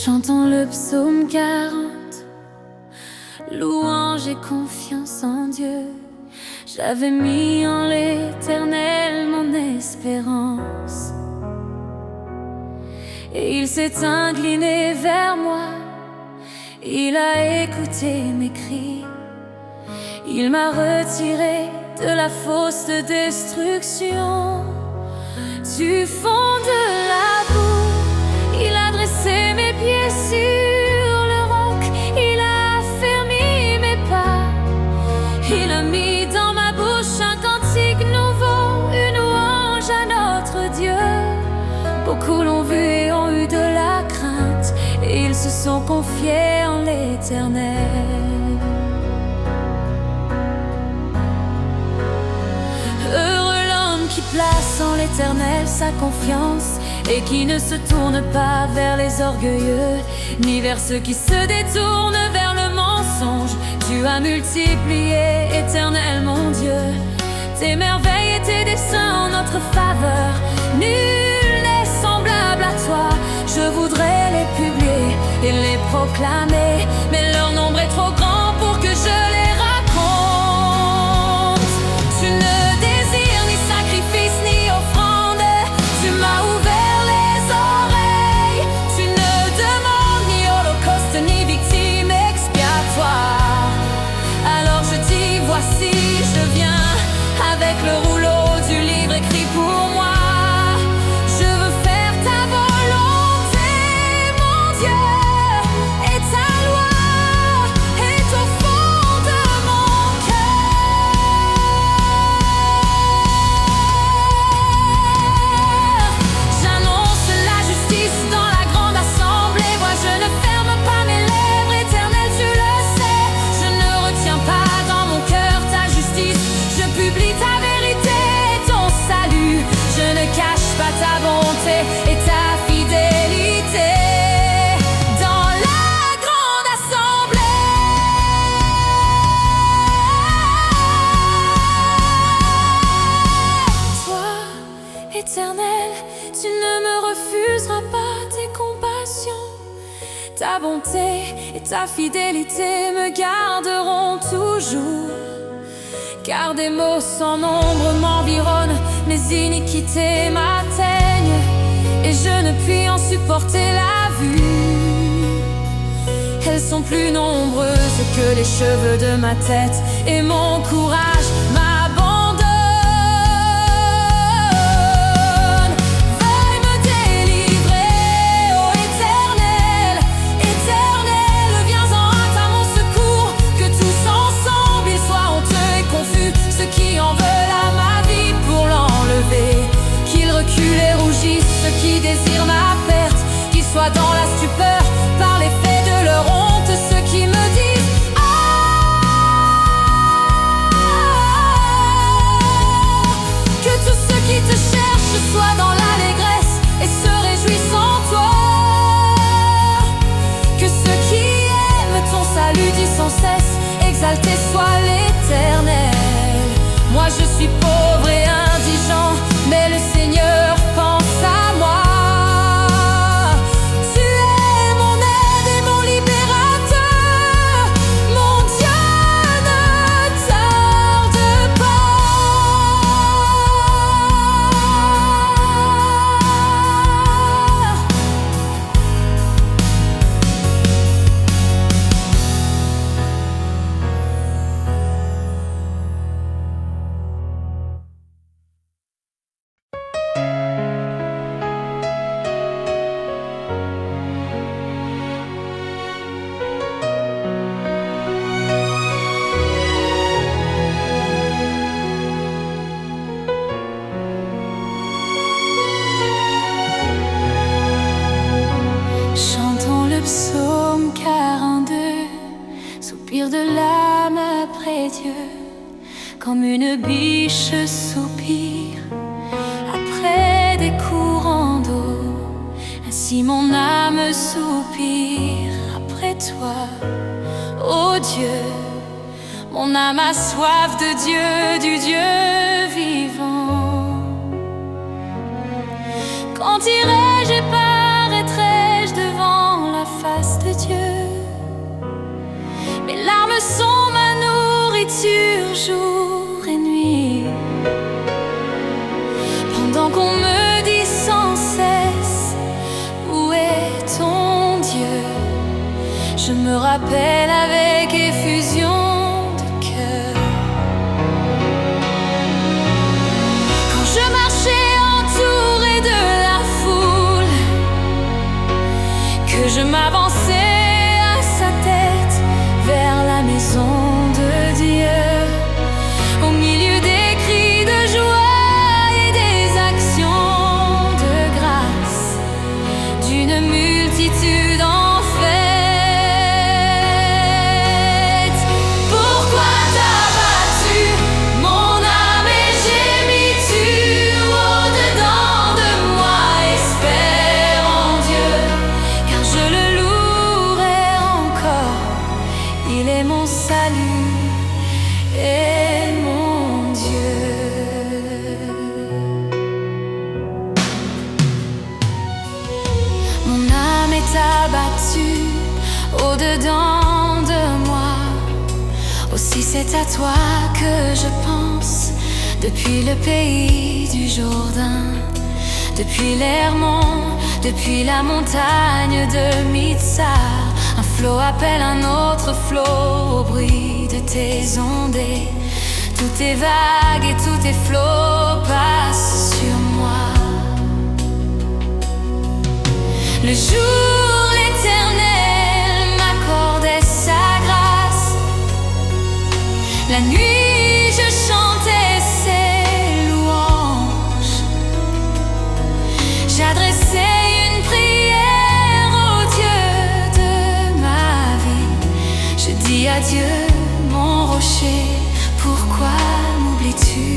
Chantons le psaume 40, louange et confiance en Dieu. J'avais mis en l'Éternel mon espérance, et il s'est incliné vers moi. Il a écouté mes cris, il m'a retiré de la fosse de destruction. Du fond de la boue, il a dressé mes pieds sur le roc, il a affermi mes pas, il a mis dans ma bouche un cantique nouveau, une louange à notre Dieu. Beaucoup l'ont vu et ont eu de la crainte, et ils se sont confiés en l'Éternel. Heureux l'homme qui place en l'Éternel sa confiance, et qui ne se tourne pas vers les orgueilleux, ni vers ceux qui se détournent vers le mensonge. Tu as multiplié, Éternel mon Dieu, tes merveilles et tes desseins en notre faveur. Nul n'est semblable à toi. Je voudrais les publier et les proclamer, mais leur nombre est trop grand pour que je les raconte. Tu ne désires ni sacrifice ni offrande, tu m'as ouvert les oreilles. Tu ne demandes ni holocauste ni victime expiatoire. Alors je dis, voici, je viens avec le rouleau du livre écrit pour moi. Ta bonté et ta fidélité dans la grande assemblée. Toi, Éternel, tu ne me refuseras pas tes compassions. Ta bonté et ta fidélité me garderont toujours. Car des maux sans nombre m'environnent, mes iniquités m'atteignent, et je ne puis en supporter la vue. Elles sont plus nombreuses que les cheveux de ma tête, et mon courage m'abandonne. Veuille me délivrer, ô Éternel, Éternel, viens en hâte à mon secours, que tous ensemble ils soient honteux et confus, ceux qui en veulent à ma vie pour l'enlever, qu'ils reculent et rougissent, ceux qui désirent ma perte, qu'ils soient dans la stupeur par l'effet de leur honte, ceux qui me disent ah, que tous ceux qui te cherchent soient dans l'allégresse et se réjouissent en toi, que ceux qui aiment ton salut disent sans cesse exalté soit l'Éternel. Moi je suis pauvre et indigent, mais le Seigneur pense à moi. Tu es mon aide et mon libérateur, mon Dieu ne tarde pas. Chantons le psaume 42, soupir de l'âme après Dieu, comme une biche soupire après des courants d'eau. Ainsi mon âme soupire après toi, ô Dieu. Mon âme a soif de Dieu, du Dieu vivant. Quand irai-je et paraîtrai-je devant la jour et nuit. Pendant qu'on me dit sans cesse où est ton Dieu, je me rappelle avec effusion de cœur quand je marchais entouré de la foule, que je m'avançais à sa tête vers la maison de Dieu, au milieu des cris de joie et des actions de grâce d'une multitude en fête. Pourquoi t'as battu mon âme et gémis-tu au-dedans de moi? Espère en Dieu, car je le louerai encore. Il est mon salut et mon Dieu. Mon âme est abattue au-dedans de moi. Aussi c'est à toi que je pense, depuis le pays du Jourdain, depuis l'Hermon, depuis la montagne de Mitsar. Un flot appelle un autre flot au bruit de tes ondées. Tous tes vagues et tous tes flots passent sur moi. Le jour, l'Éternel m'accordait sa grâce. La nuit, je chantais ses louanges. J'adressais une prière au Dieu de ma vie. Je dis adieu, mon rocher, pourquoi m'oublies-tu?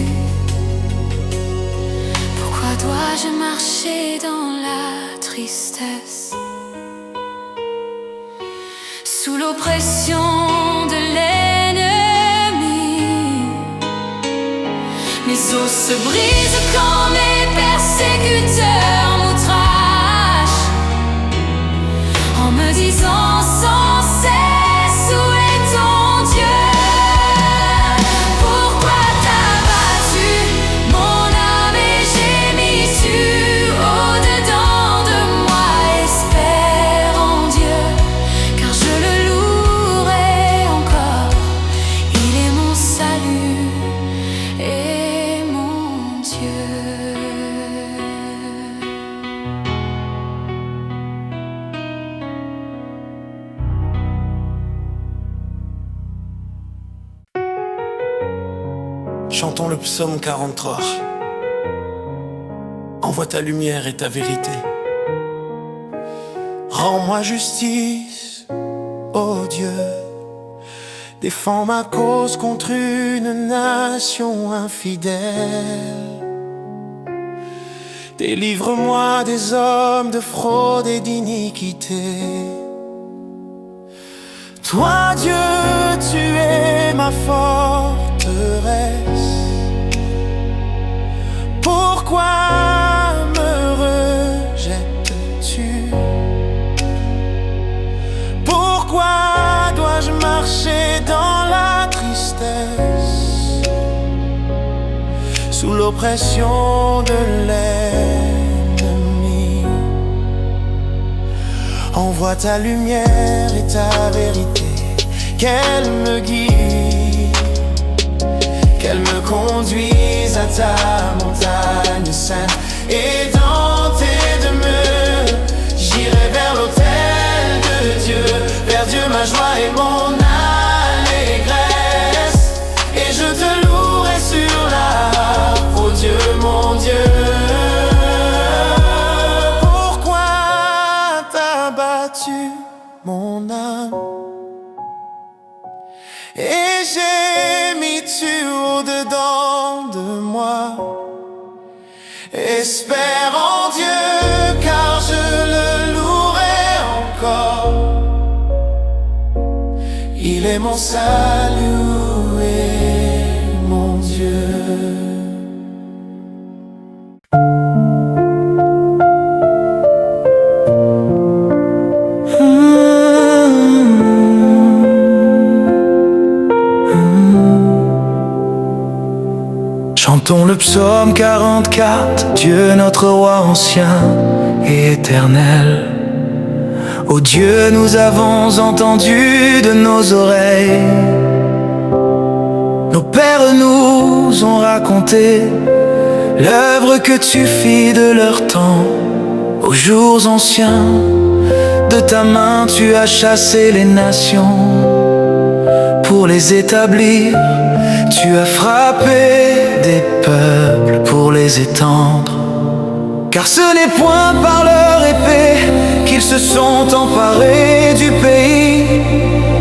Pourquoi dois-je marcher dans la tristesse, sous l'oppression de l'ennemi? Mes os se brisent quand mes persécuteurs m'outragent, en me disant sans cesse où est ton Dieu? Pourquoi t'as battu mon âme et gémis-tu au-dedans de moi? Espère en Dieu, car je le louerai encore. Il est mon salut et mon Dieu. Chantons le psaume 43. Envoie ta lumière et ta vérité. Rends-moi justice, ô Dieu. Défends ma cause contre une nation infidèle. Délivre-moi des hommes de fraude et d'iniquité. Toi, Dieu, tu es ma forteresse. Pourquoi me rejettes-tu? Pourquoi dois-je marcher dans la tristesse, sous l'oppression de l'ennemi? Envoie ta lumière et ta vérité, qu'elle me guide, qu'elle me conduise à ta montagne sainte. Et dans tes demeures, j'irai vers l'autel de Dieu, vers Dieu ma joie et mon allégresse. Et je te louerai sur la harpe, ô Dieu, mon Dieu. Pourquoi t'as battu mon âme et gémis-tu au-dedans de moi? Espère en Dieu, car je le louerai encore. Il est mon salut et mon Dieu. Chantons le psaume 44, Dieu notre roi ancien et éternel. Ô Dieu, nous avons entendu de nos oreilles, nos pères nous ont raconté l'œuvre que tu fis de leur temps. Aux jours anciens, de ta main tu as chassé les nations. Pour les établir, tu as frappé des peuples pour les étendre. Car ce n'est point par leur épée qu'ils se sont emparés du pays.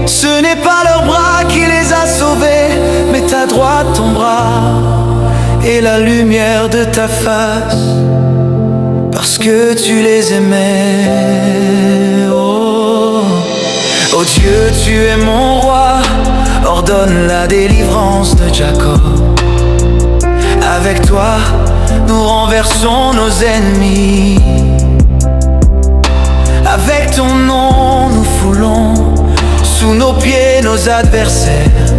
Ce n'est pas leur bras qui les a sauvés, mais ta droite, ton bras et la lumière de ta face, parce que tu les aimais. Oh, oh Dieu, tu es mon roi, ordonne la délivrance de Jacob. Avec toi, nous renversons nos ennemis. Avec ton nom, nous foulons sous nos pieds nos adversaires.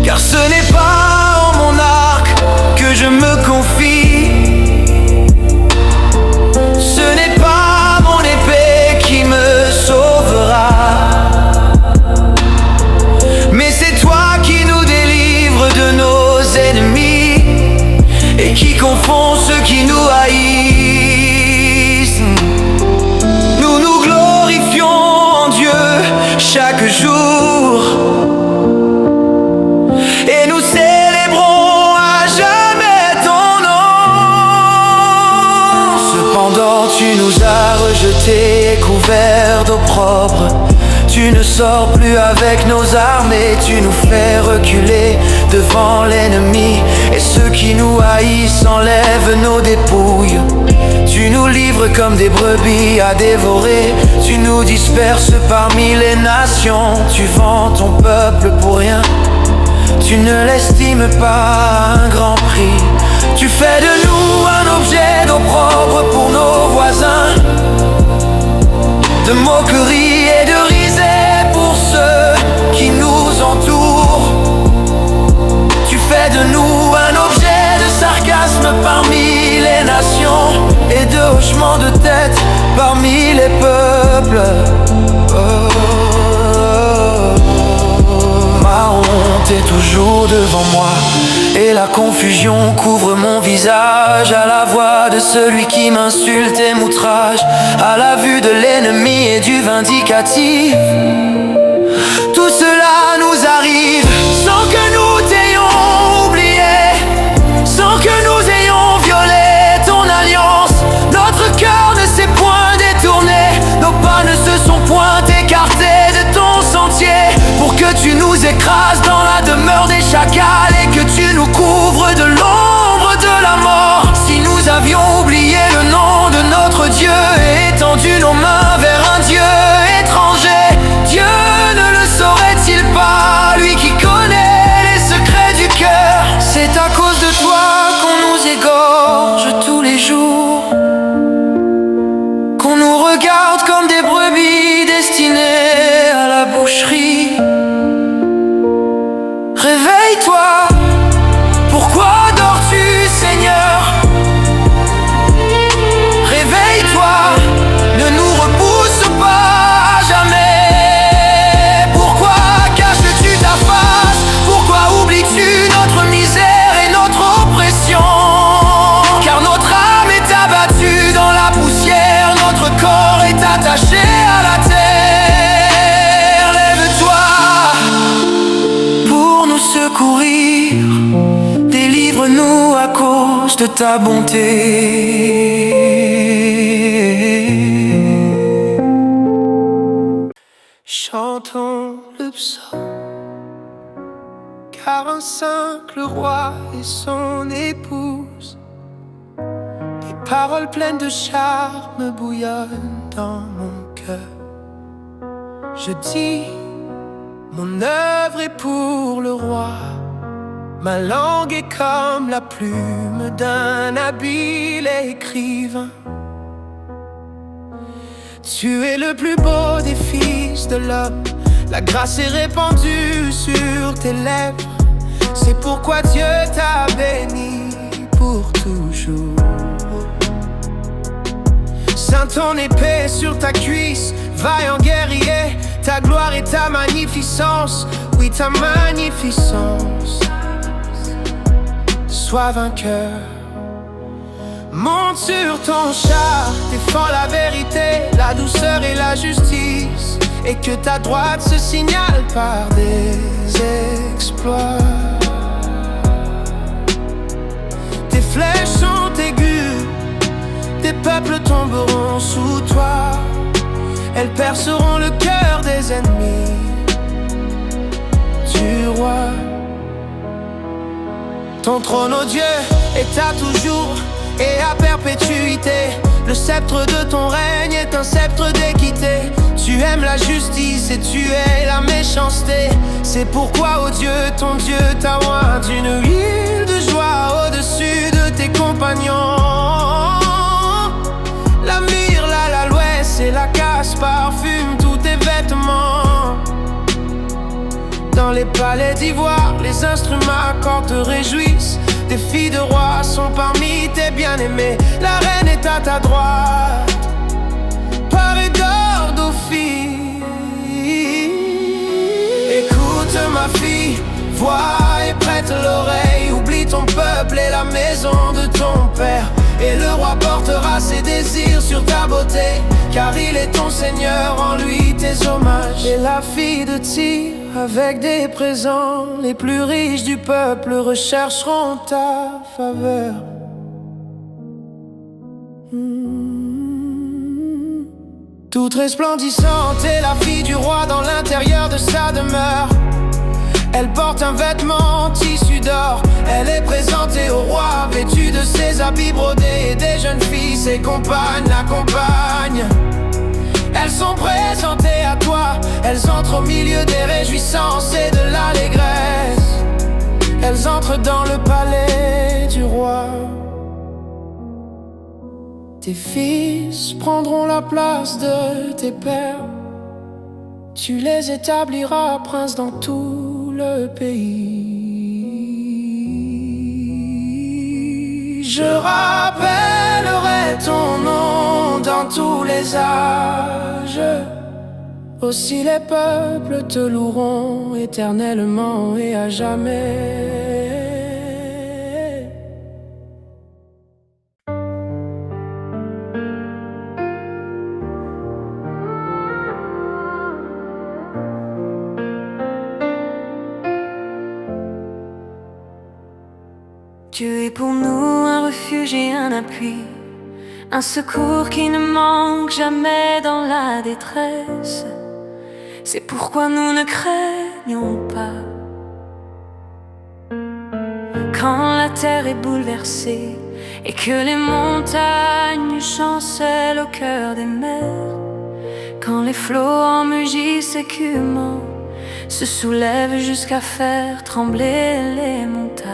Car ce n'est pas en mon arc que je me confie. Ce n'est pas mon épée qui me sauvera, mais c'est toi qui nous délivres de nos ennemis et qui confond ceux qui nous haïssent. Nous nous glorifions en Dieu chaque jour et nous célébrons à jamais ton nom. Cependant tu nous as rejetés, couverts d'opprobre. Tu ne sors plus avec nos armées, tu nous fais reculer devant l'ennemi. Et ceux qui nous haïssent enlèvent nos dépouilles. Tu nous livres comme des brebis à dévorer. Tu nous disperses parmi les nations. Tu vends ton peuple pour rien, tu ne l'estimes pas un grand prix. Tu fais de nous un objet d'opprobre pour nos voisins, de moquerie et de risée pour ceux qui nous entourent. Tu fais de nous un objet de sarcasme parmi les nations et de hochement de tête parmi les peuples. Ma honte est toujours devant moi et la confusion couvre mon visage. À la voix de celui qui m'insulte et m'outrage, à la vue de l'ennemi et du vindicatif, tout cela nous arrive sans que nous t'ayons oublié, sans que nous ayons violé ton alliance. Notre cœur ne s'est point détourné, nos pas ne se sont point écartés de ton sentier, pour que tu nous écrases dans la demeure des chacals et que tu nous couvres de l'ombre de la mort. Si nous avions oublié le nom de notre Dieu et étendu nos mains vers un Dieu étranger, Dieu ne le saurait-il pas, lui qui connaît les secrets du cœur? C'est à cause de toi qu'on nous égorge tous les jours, qu'on nous regarde comme des brebis destinées à la boucherie. Réveille-toi, pourquoi dors-tu, Seigneur? Réveille-toi, ne nous repousse pas à jamais. Pourquoi caches-tu ta face? Pourquoi oublies-tu notre misère et notre oppression? Car notre âme est abattue dans la poussière, notre corps est attaché à la terre. Lève-toi pour nous secourir, délivre-nous à cause de ta bonté. Chantons le psaume 45, le roi et son épouse. Les paroles pleines de charme bouillonnent dans mon cœur. Je dis, mon œuvre est pour le roi. Ma langue est comme la plume d'un habile écrivain. Tu es le plus beau des fils de l'homme. La grâce est répandue sur tes lèvres. C'est pourquoi Dieu t'a béni pour toujours. Ceint ton épée sur ta cuisse, vaillant guerrier, ta gloire et ta magnificence, oui ta magnificence. Sois vainqueur. Monte sur ton char, défends la vérité, la douceur et la justice, et que ta droite se signale par des exploits. Tes flèches sont aiguës, des peuples tomberont sous toi, elles perceront le cœur des ennemis du roi. Ton trône, ô Dieu, est à toujours et à perpétuité. Le sceptre de ton règne est un sceptre d'équité. Tu aimes la justice et tu hais la méchanceté. C'est pourquoi, ô Dieu, ton Dieu t'a oint d'une huile de joie au-dessus de tes compagnons. La myrrhe, l'aloès et la casse parfument tous tes vêtements. Dans les palais d'ivoire, les instruments à cordes te réjouissent. Des filles de rois sont parmi tes bien-aimés. La reine est à ta droite, parée d'or d'Ophir. Écoute ma fille, vois et prête l'oreille. Oublie ton peuple et la maison de ton père, et le roi portera ses désirs sur ta beauté, car il est ton Seigneur, en lui tes hommages. Et la fille de Tyr, avec des présents, les plus riches du peuple rechercheront ta faveur. Toute resplendissante est la fille du roi dans l'intérieur de sa demeure. Elle porte un vêtement en tissu d'or. Elle est présentée au roi, vêtue de ses habits brodés. Et des jeunes filles, ses compagnes, l'accompagnent. Elles sont présentées à toi. Elles entrent au milieu des réjouissances et de l'allégresse. Elles entrent dans le palais du roi. Tes fils prendront la place de tes pères. Tu les établiras princes dans tout le pays. Je rappellerai ton nom dans tous les âges. Aussi les peuples te loueront éternellement et à jamais. Dieu est pour nous un refuge et un appui, un secours qui ne manque jamais dans la détresse. C'est pourquoi nous ne craignons pas. Quand la terre est bouleversée et que les montagnes chancellent au cœur des mers, quand les flots en mugissent écumants se soulèvent jusqu'à faire trembler les montagnes.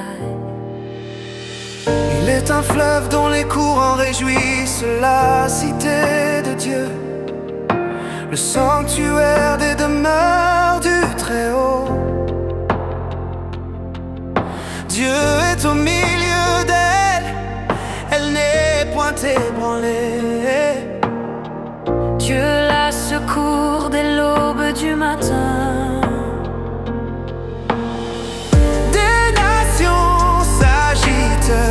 Il est un fleuve dont les courants réjouissent la cité de Dieu, le sanctuaire des demeures du Très-Haut. Dieu est au milieu d'elle, elle n'est point ébranlée. Dieu la secourt dès l'aube du matin. Des nations s'agitent,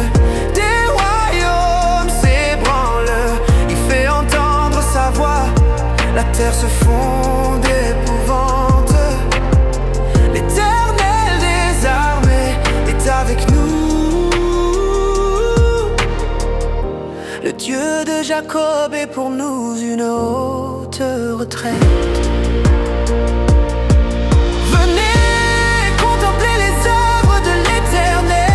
des royaumes s'ébranlent. Il fait entendre sa voix, la terre se fond d'épouvante. L'Éternel des armées est avec nous. Le Dieu de Jacob est pour nous une haute retraite. Venez contempler les œuvres de l'Éternel,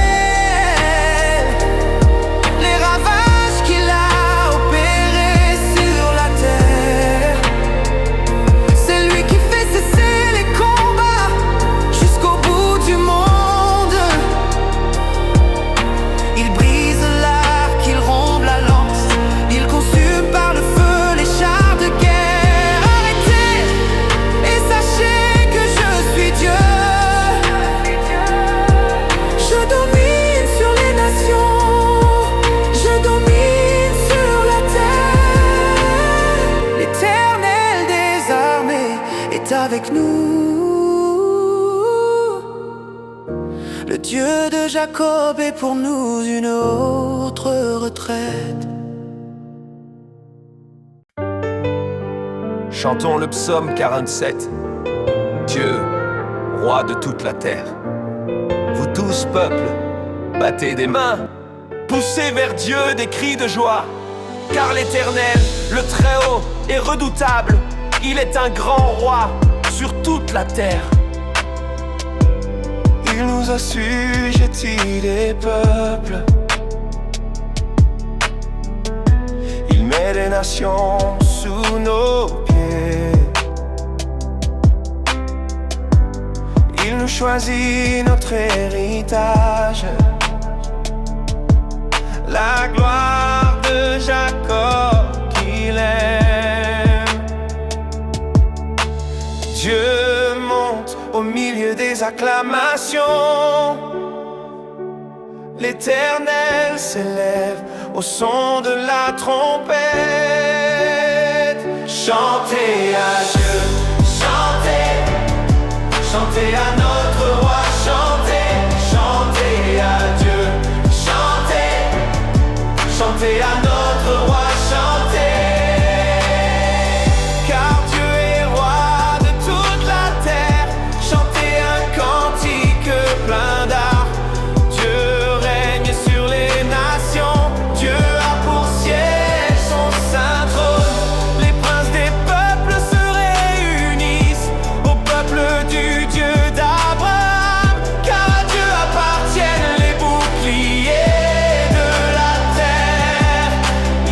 les ravages qu'il a opérés sur la terre. C'est lui qui fait cesser les combats jusqu'au bout du monde. Il brise l'arc, il rompt la lance, il consume par le feu les chars de guerre. Arrêtez et sachez Jacob est pour nous une autre retraite. Chantons le psaume 47. Dieu, roi de toute la terre. Vous tous, peuples, battez des mains, poussez vers Dieu des cris de joie. Car l'Éternel, le Très-Haut, est redoutable. Il est un grand roi sur toute la terre. Il nous assujettit des peuples. Il met des nations sous nos pieds. Il nous choisit notre héritage. La gloire de Jacob qu'il aime. Dieu monte au milieu des acclamations. L'Éternel s'élève au son de la trompette. Chantez à Dieu, chantez, chantez à notre roi, chantez, chantez à Dieu, chantez, chantez à notre roi, chantez. Car Dieu est roi de toute la terre. Chantez un cantique plein d'art. Dieu règne sur les nations. Dieu a pour siège son saint trône. Les princes des peuples se réunissent au peuple du Dieu d'Abraham. Car à Dieu appartiennent les boucliers de la terre.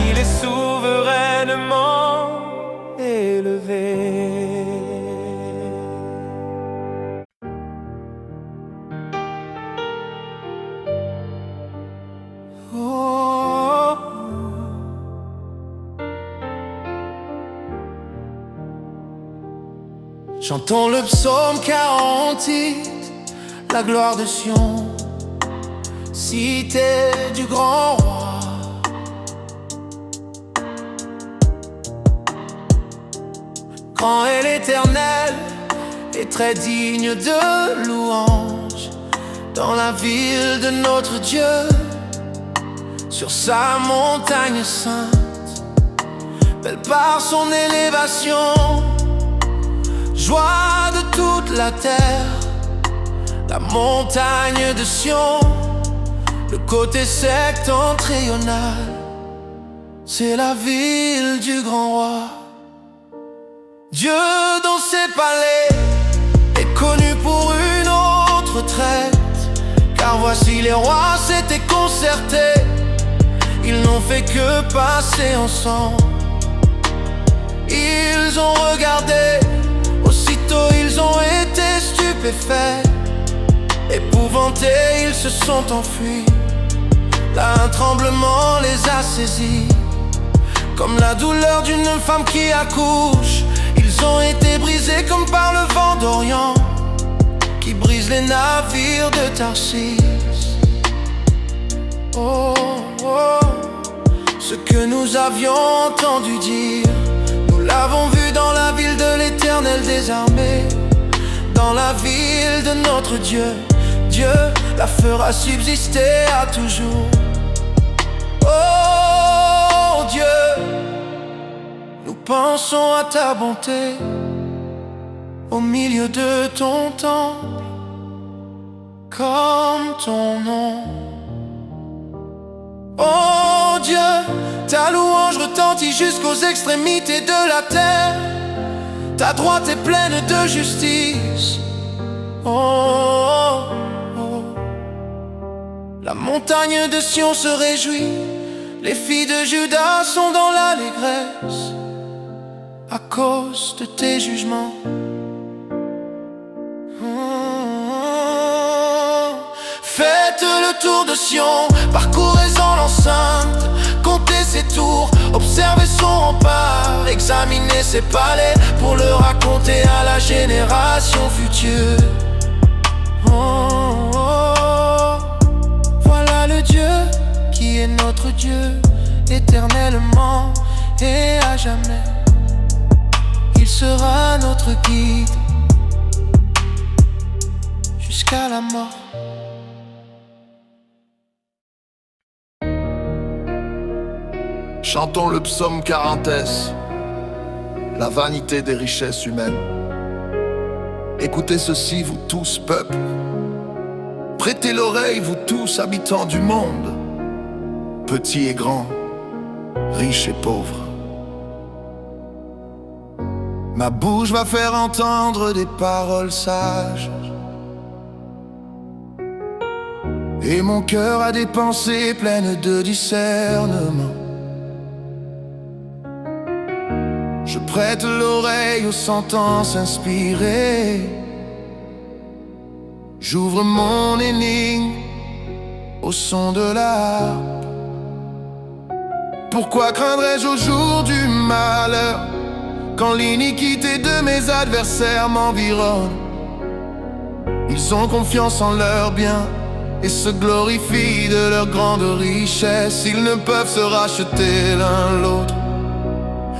Il est souverainement élevé. Oh. Chantons le psaume 48, la gloire de Sion, cité du grand roi. Grand est l'Éternel et très digne de louange dans la ville de notre Dieu, sur sa montagne sainte, belle par son élévation. Joie de toute la terre, la montagne de Sion, le côté septentrional, c'est la ville du grand roi. Dieu dans ses palais est connu pour une autre traite. Car voici les rois s'étaient concertés, ils n'ont fait que passer ensemble. Ils ont regardé, aussitôt ils ont été stupéfaits. Épouvantés, ils se sont enfuis. Là un tremblement les a saisis, comme la douleur d'une femme qui accouche. Ils ont été brisés comme par le vent d'Orient, qui brise les navires de Tarsis. Oh, oh, ce que nous avions entendu dire, nous l'avons vu dans la ville de l'Éternel des armées, dans la ville de notre Dieu. Dieu la fera subsister à toujours. Oh Dieu, nous pensons à ta bonté au milieu de ton temple, comme ton nom. Oh Dieu, ta louange retentit jusqu'aux extrémités de la terre. Ta droite est pleine de justice. Oh, oh. La montagne de Sion se réjouit, les filles de Juda sont dans l'allégresse à cause de tes jugements. Faites le tour de Sion, parcourez-en l'enceinte, comptez ses tours, observez son rempart, examinez ses palais pour le raconter à la génération future. Oh, oh, voilà le Dieu qui est notre Dieu, éternellement et à jamais. Il sera notre guide jusqu'à la mort. Chantons le psaume 40, la vanité des richesses humaines. Écoutez ceci, vous tous, peuple. Prêtez l'oreille, vous tous, habitants du monde, petits et grands, riches et pauvres. Ma bouche va faire entendre des paroles sages, et mon cœur a des pensées pleines de discernement. Je prête l'oreille aux sentences inspirées. J'ouvre mon énigme au son de l'harpe. Pourquoi craindrais-je au jour du malheur, quand l'iniquité de mes adversaires m'environne? Ils ont confiance en leurs biens et se glorifient de leur grande richesse. Ils ne peuvent se racheter l'un l'autre,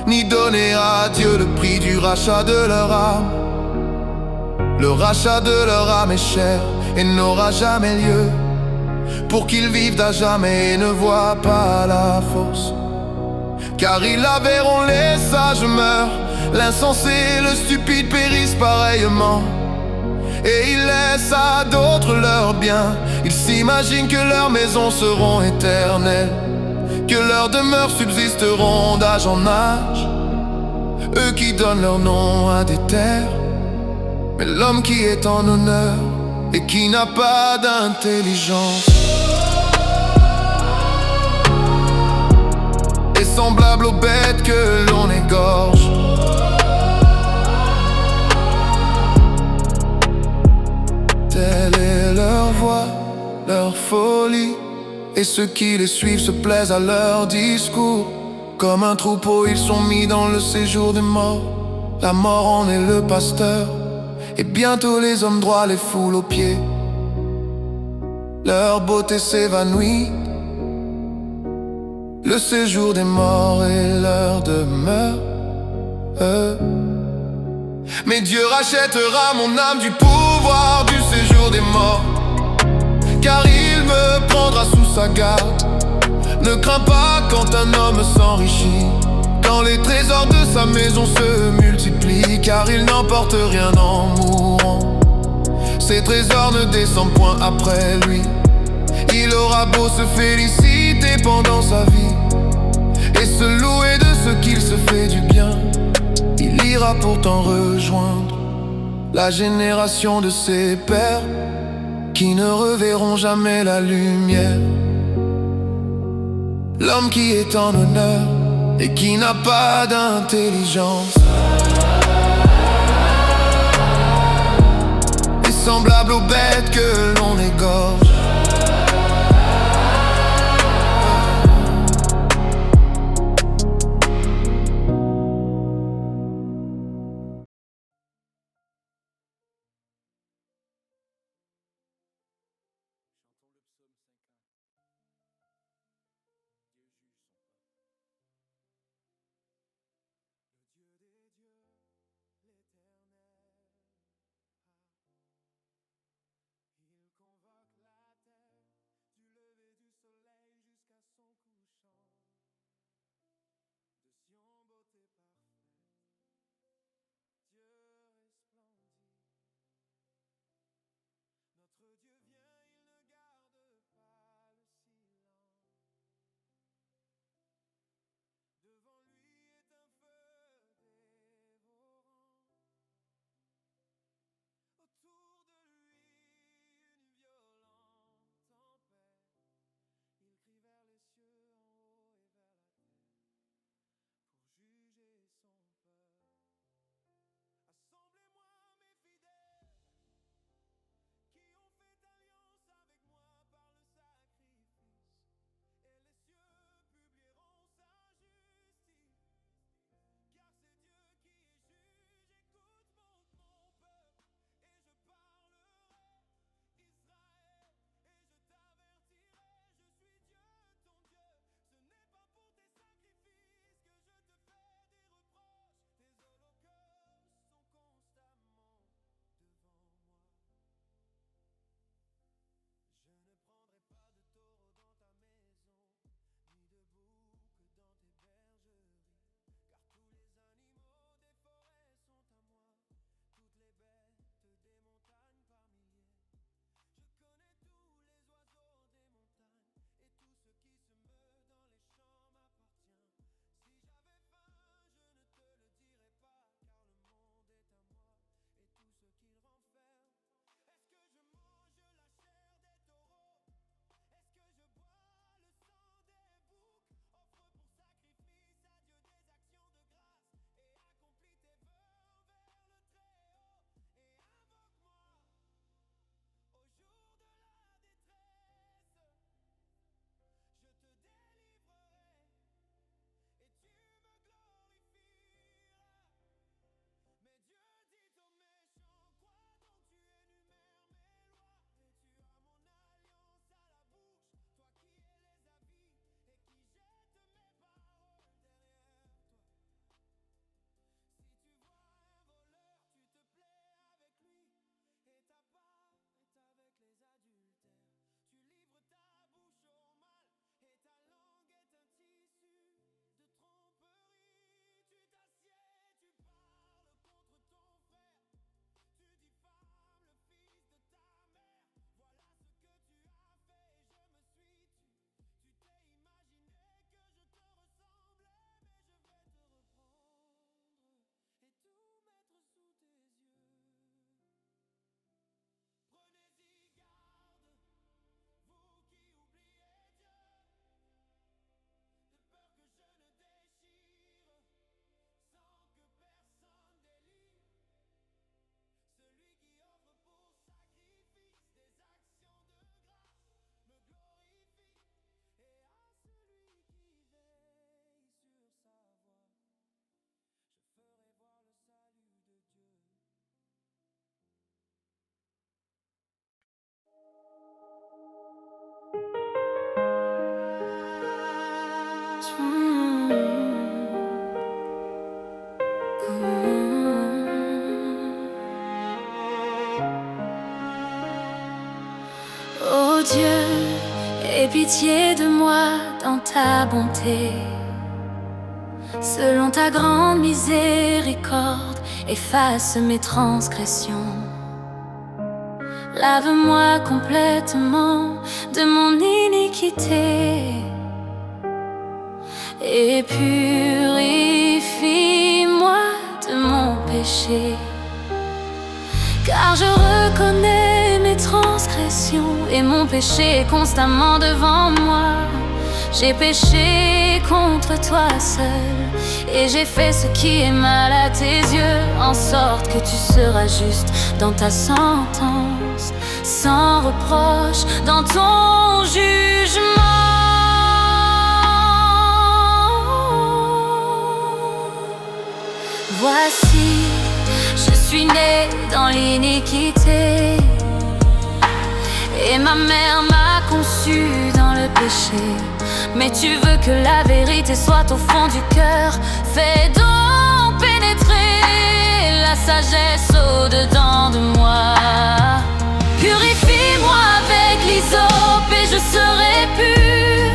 ni donner à Dieu le prix du rachat de leur âme. Le rachat de leur âme est cher et n'aura jamais lieu, pour qu'ils vivent à jamais et ne voient pas la force. Car ils la verront, les sages meurent, l'insensé et le stupide périssent pareillement. Et ils laissent à d'autres leurs biens. Ils s'imaginent que leurs maisons seront éternelles, que leurs demeures subsisteront d'âge en âge. Eux qui donnent leur nom à des terres, mais l'homme qui est en honneur et qui n'a pas d'intelligence est semblable aux bêtes que l'on égorge. Telle est leur voix, leur folie, et ceux qui les suivent se plaisent à leur discours. Comme un troupeau, ils sont mis dans le séjour des morts. La mort en est le pasteur, et bientôt les hommes droits les foulent aux pieds. Leur beauté s'évanouit, le séjour des morts est leur demeure. Mais Dieu rachètera mon âme du pouvoir du séjour des morts, car il me prendra sous sa garde. Ne crains pas quand un homme s'enrichit, quand les trésors de sa maison se multiplient, car il n'emporte rien en mourant. Ses trésors ne descendent point après lui. Il aura beau se féliciter pendant sa vie et se louer de ce qu'il se fait du bien, il ira pourtant rejoindre la génération de ses pères qui ne reverront jamais la lumière. L'homme qui est en honneur et qui n'a pas d'intelligence est semblable aux bêtes que l'on égorge. Oh Dieu, aie pitié de moi dans ta bonté. Selon ta grande miséricorde, efface mes transgressions. Lave-moi complètement de mon iniquité et purifie-moi de mon péché. Car je reconnais mes transgressions et mon péché est constamment devant moi. J'ai péché contre toi seul et j'ai fait ce qui est mal à tes yeux, en sorte que tu seras juste dans ta sentence, sans reproche dans ton jugement. Voici, je suis née dans l'iniquité et ma mère m'a conçue dans le péché. Mais tu veux que la vérité soit au fond du cœur. Fais donc pénétrer la sagesse au-dedans de moi. Purifie-moi avec l'hysope et je serai pur.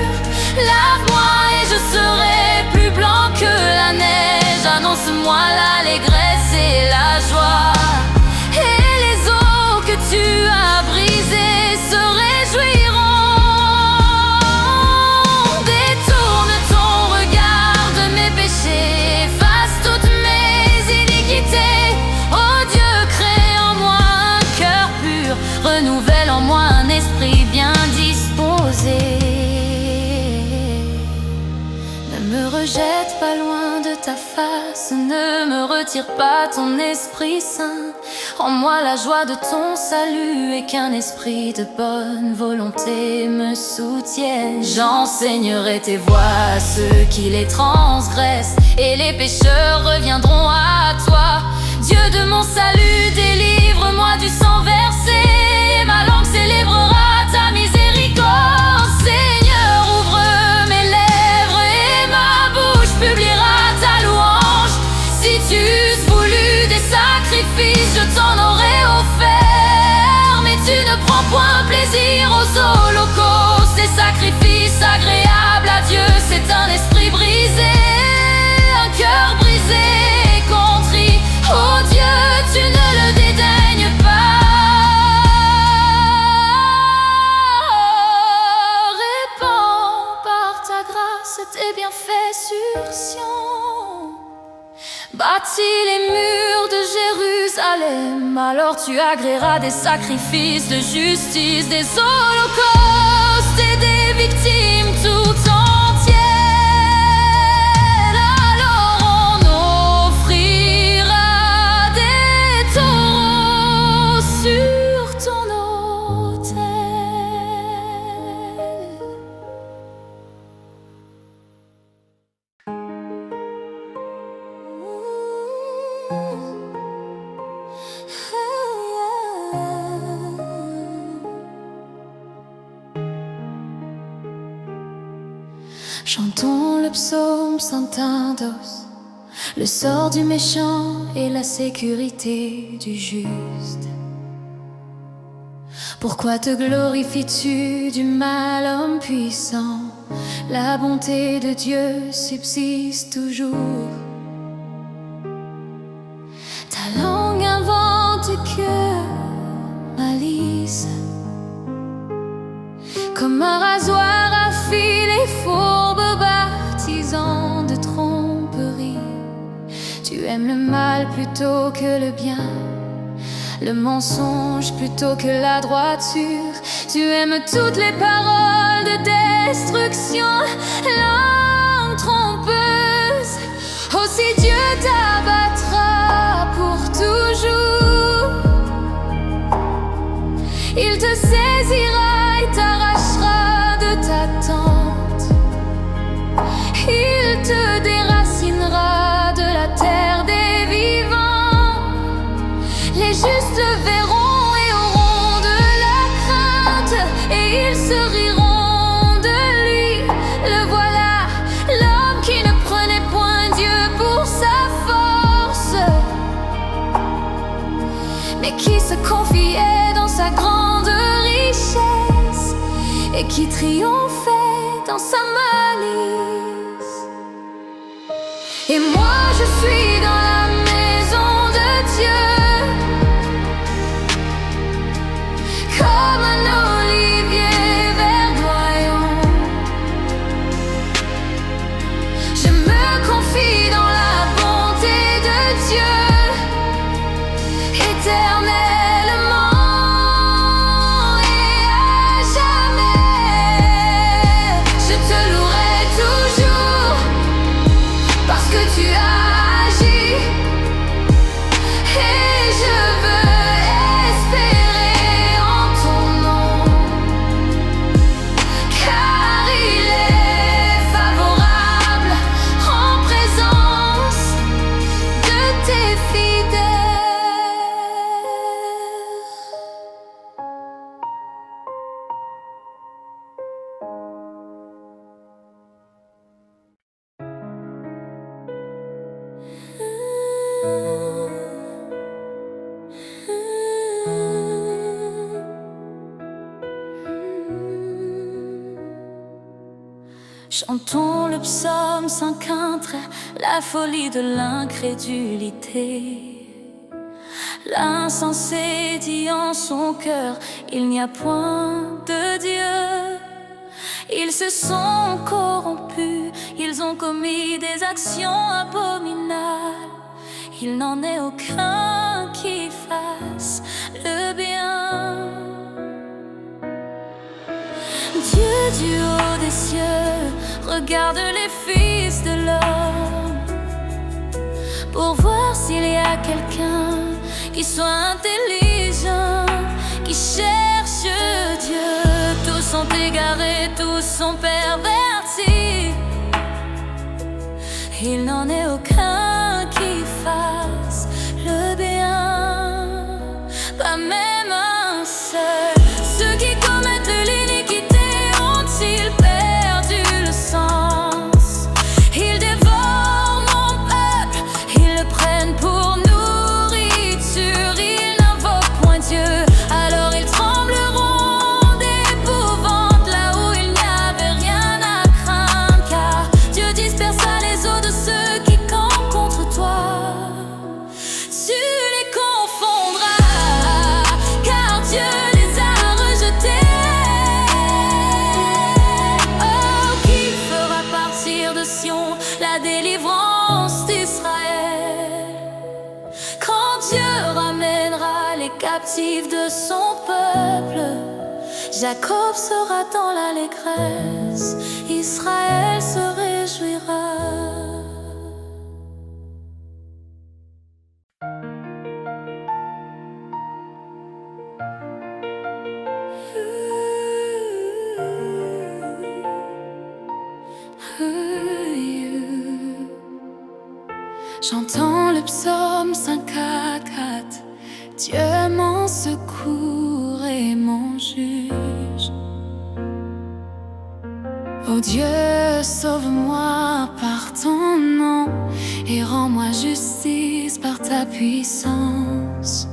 Lave-moi et je serai plus blanc que la neige. Annonce-moi l'allégresse et la joie. Et les eaux que tu as brisées se réjouiront. Renouvelle en moi un esprit bien disposé. Ne me rejette pas loin de ta face, ne me retire pas ton Esprit Saint. Rends-moi la joie de ton salut et qu'un esprit de bonne volonté me soutienne. J'enseignerai tes voies à ceux qui les transgressent et les pécheurs reviendront à toi. Dieu de mon salut, délivre-moi du sang versé. Ma langue célébrera ta miséricorde. Seigneur, ouvre mes lèvres et ma bouche publiera ta louange. Si tu eusses voulu des sacrifices, je t'en aurais offert. Mais tu ne prends point plaisir aux holocaustes. Les sacrifices agréables à Dieu, c'est un esprit brisé, un cœur brisé et contrit. Oh Dieu, tu ne le dédaignes pas. Tes bienfaits sur Sion. Bâtis les murs de Jérusalem, alors tu agréeras des sacrifices de justice, des holocaustes et des victimes tout entières. Alors on offrira des taureaux sur ton autel. Chantons le psaume Saint-Indos, le sort du méchant et la sécurité du juste. Pourquoi te glorifies-tu du mal, homme puissant? La bonté de Dieu subsiste toujours. Ta langue invente que malice, comme un rasoir affile les fourbes, artisans de tromperie. Tu aimes le mal plutôt que le bien, le mensonge plutôt que la droiture. Tu aimes toutes les paroles de destruction, langue trompeuse. Aussi Dieu t'abattra pour toujours. Il te saisira et t'arrachera de ta tente. Il te déracinera de la terre des vivants. Les justes le verront et auront de la crainte, et ils se riront de lui. Le voilà qui triomphait dans sa malice. Et moi je suis dans la maison de Dieu, comme un olivier verdoyant. Je me confie dans la bonté de Dieu, éternellement et à jamais. Je te louerai toujours, parce que tu as agi, et je veux espérer en ton nom, car il est favorable en présence de tes fidèles. Chantons le psaume 115, la folie de l'incrédulité. L'insensé dit en son cœur, il n'y a point de Dieu. Ils se sont corrompus, ils ont commis des actions abominables. Il n'en est aucun qui fasse le bien. Dieu du haut des cieux regarde les fils de l'homme pour voir s'il y a quelqu'un qui soit intelligent, qui cherche Dieu. Tous sont égarés, tous sont pervertis. Il n'en est aucun qui fasse le bien, pas même un seul. Ceux qui commettent l'iniquité ont-ils perdu le sens? Ils dévorent mon peuple, ils le prennent pour nourriture. Ils n'invoquent point Dieu, alors ils trembleront d'épouvante là où il n'y avait rien à craindre. Car Dieu dispersa les eaux de ceux qui campent contre toi. Tu les confondras, car Dieu les a rejetés. Oh, qui fera partir de Sion la délivrance d'Israël? Quand Dieu ramènera les captifs de son peuple, Jacob sera dans l'allégresse, Israël se réjouira. J'entends le psaume 5:4. Dieu mon secours et mon juge. Oh Dieu, sauve-moi par ton nom et rends-moi justice par ta puissance.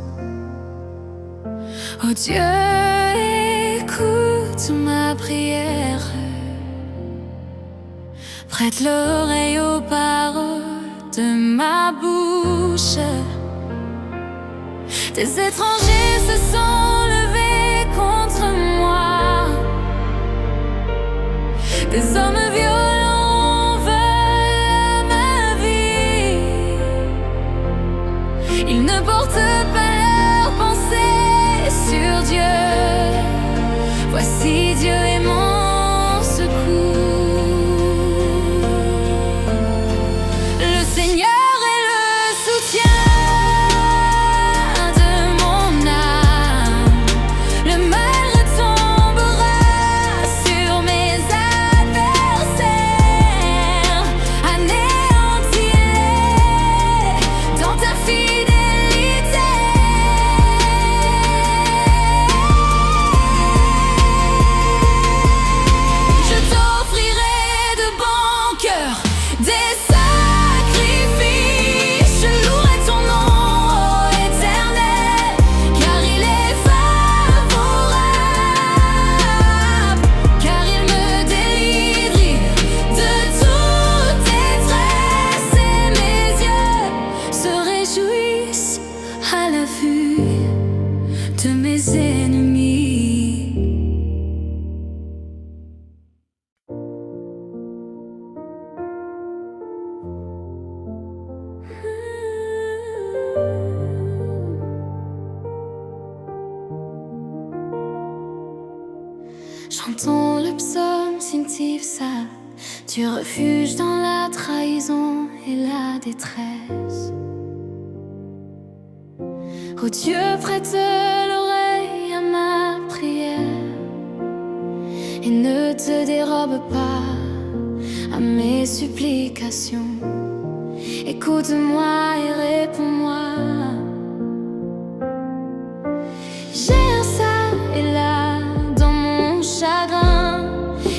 Oh Dieu, écoute ma prière, prête l'oreille aux paroles de ma bouche. Des étrangers se sont levés contre moi, des hommes violents veulent ma vie. Ils ne portent pas leur pensée sur Dieu. Voici Dieu est mon secours. Le Seigneur est le soutien de mon âme. Le mal retombera sur mes adversaires. Anéantis-les dans ta fidélité. Je t'offrirai de bon cœur des sacrifices. Je louerai ton nom, ô Éternel, car il est favorable, car du refuge dans la trahison et la détresse. Oh Dieu, prête l'oreille à ma prière et ne te dérobe pas à mes supplications. Écoute-moi et réponds-moi. J'ai un ça et là dans mon chagrin,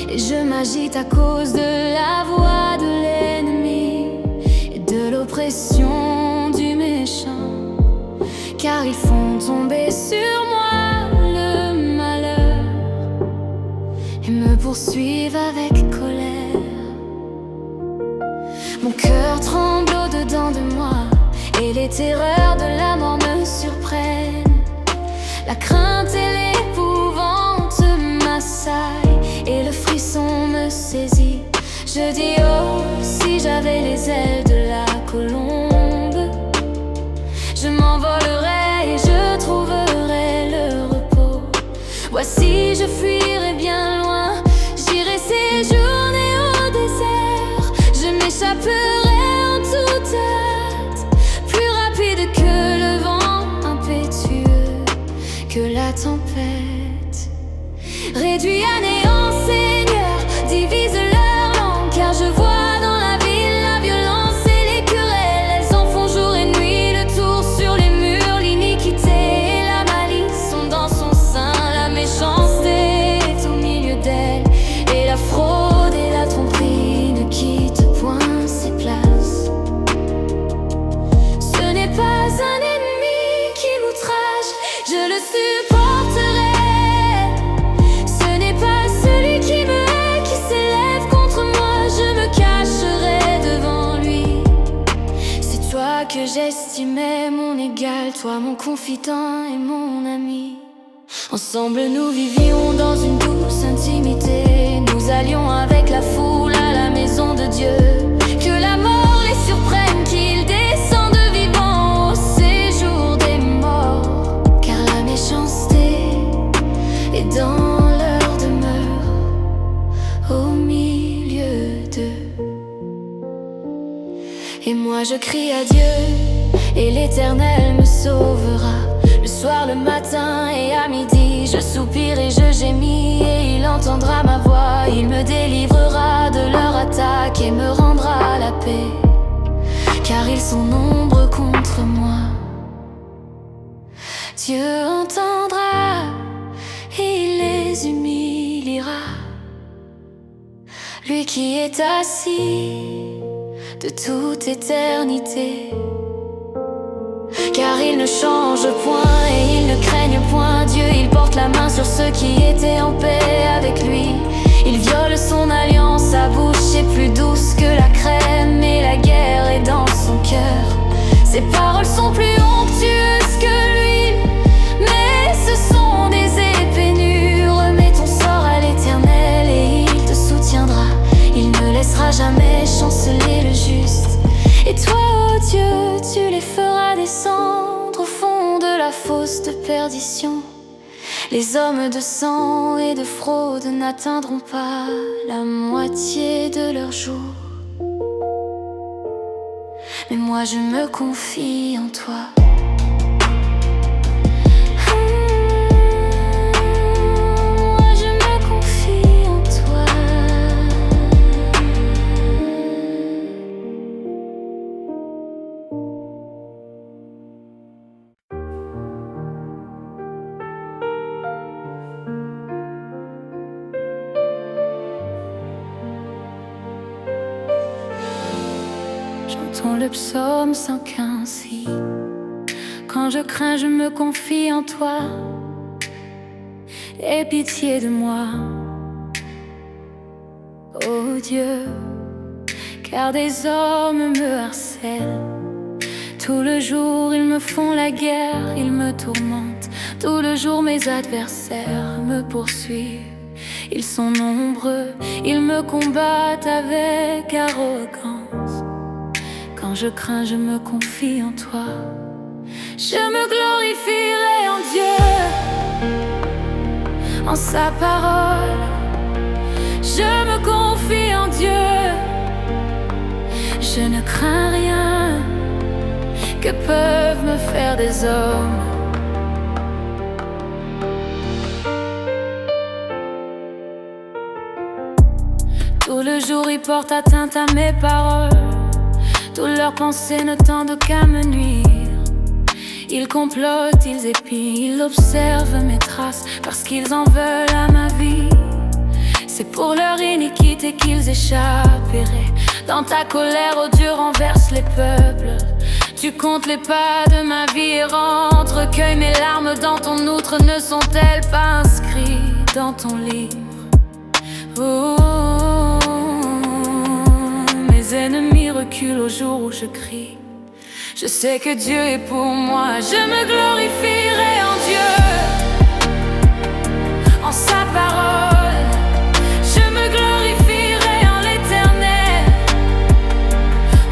et je m'agite à cause de la voix de l'ennemi et de l'oppression du méchant, car ils font tomber sur moi le malheur et me poursuivent avec colère. Mon cœur tremble au-dedans de moi et les terreurs de la mort me surprennent. La crainte et l'épouvante m'assaillent et le frisson me saisit. Je dis oh, si j'avais les ailes de la colombe, je m'envolerais et je trouverais le repos. Voici, je fuirais bien loin, j'irais séjourner au désert. Je m'échapperai en toute hâte, plus rapide que le vent impétueux, que la tempête. Réduis à néant, Seigneur, divise leur langue, car je vois dans la ville la violence et les querelles. Elles en font jour et nuit le tour sur les murs. L'iniquité et la malice sont dans son sein. La méchanceté est au milieu d'elle, et la fraude et la tromperie ne quittent point ses places. Ce n'est pas un ennemi qui m'outrage, je le supporterai. Ce n'est pas celui qui me hait qui s'élève contre moi, je me cacherai devant lui. C'est toi que j'estimais mon égal, toi mon confident et mon ami. Ensemble nous vivions dans une douce intimité, nous allions avec la foule à la maison de Dieu. Que la mort les surprenne, qu'ils descendent vivants au séjour des morts, car la méchanceté est dans leur demeure, au milieu d'eux. Et moi je crie à Dieu, et l'Éternel me sauvera. Le soir, le matin et à midi, je soupire et je gémis, et il entendra ma voix. Il me délivrera de leur attaque et me rendra la paix, car ils sont nombreux contre moi. Dieu entendra et il les humiliera, lui qui est assis de toute éternité. Car il ne change point et il ne craigne point Dieu. Il porte la main sur ceux qui étaient en paix avec lui. Il viole son alliance, sa bouche est plus douce que la crème, et la guerre est dans son cœur. Ses paroles sont plus onctueuses que l'huile, mais ce sont des épées nues. Remets ton sort à l'Éternel et il te soutiendra. Il ne laissera jamais chanceler le juste. Et toi, ô Dieu, tu les feras descendre au fond de la fosse de perdition. Les hommes de sang et de fraude n'atteindront pas la moitié de leurs jours. Mais moi je me confie en toi. Moi je me confie en toi. J'entends le psaume 115. Quand je crains, je me confie en toi. Aie pitié de moi, ô Dieu, car des hommes me harcèlent. Tout le jour ils me font la guerre, ils me tourmentent. Tout le jour mes adversaires me poursuivent. Ils sont nombreux, ils me combattent avec arrogance. Quand je crains, je me confie en toi. Je me glorifierai en Dieu, en sa parole. Je me confie en Dieu, Je ne crains rien. Que peuvent me faire des hommes? Tout le jour ils portent atteinte à mes paroles. Toutes leurs pensées ne tendent qu'à me nuire. Ils complotent, ils épient, ils observent mes traces parce qu'ils en veulent à ma vie. C'est pour leur iniquité qu'ils échapperaient. Dans ta colère, oh Dieu, renverse les peuples. Tu comptes les pas de ma vie errante. Recueille mes larmes dans ton outre. Ne sont-elles pas inscrites dans ton livre? Oh, mes ennemis reculent au jour où je crie. Je sais que Dieu est pour moi. Je me glorifierai en Dieu, en sa parole. Je me glorifierai en l'Éternel,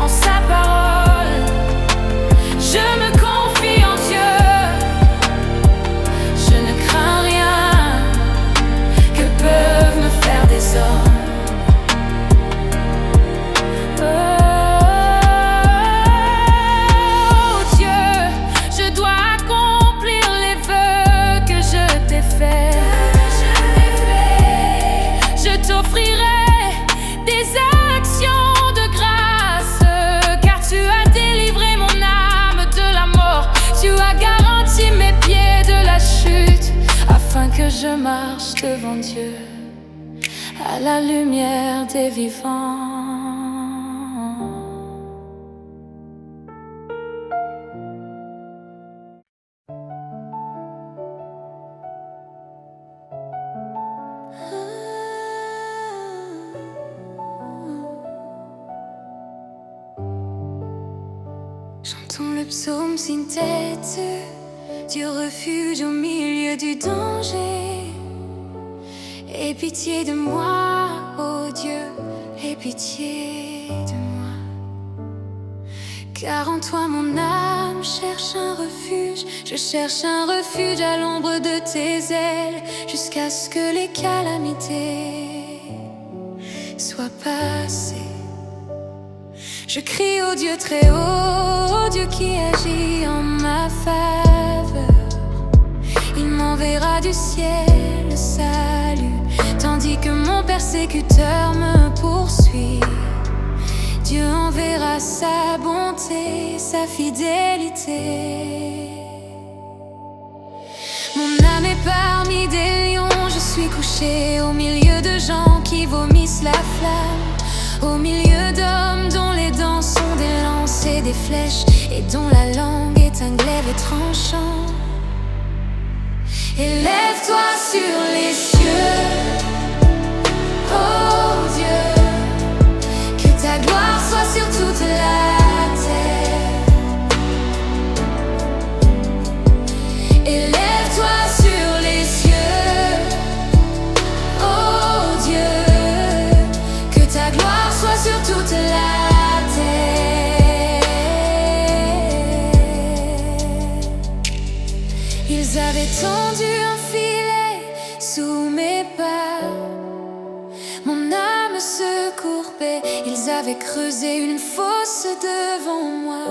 en sa parole. Je me confie en Dieu. Je ne crains rien. Que peuvent me faire des hommes? Que je marche devant Dieu à la lumière des vivants. Chantons le psaume sin tête. Dieu refuge au milieu du danger. Aie pitié de moi, ô Dieu, aie pitié de moi. Car en toi mon âme cherche un refuge. Je cherche un refuge à l'ombre de tes ailes, jusqu'à ce que les calamités soient passées. Je crie au Dieu très haut, au Dieu qui agit en ma faveur. Il m'enverra du ciel le salut, tandis que mon persécuteur me poursuit. Dieu enverra sa bonté, sa fidélité. Mon âme est parmi des lions. Je suis couché au milieu de gens qui vomissent la flamme, au milieu d'hommes dont les dents sont des lances et des flèches, et dont la langue est un glaive tranchant. Élève-toi sur les cieux, oh Dieu, que ta gloire soit sur toute la terre. Élève-toi sur les cieux, oh Dieu, que ta gloire soit sur toute la terre. Ils avaient tendu un filet sous mes pas, mon âme se courbait. Ils avaient creusé une fosse devant moi,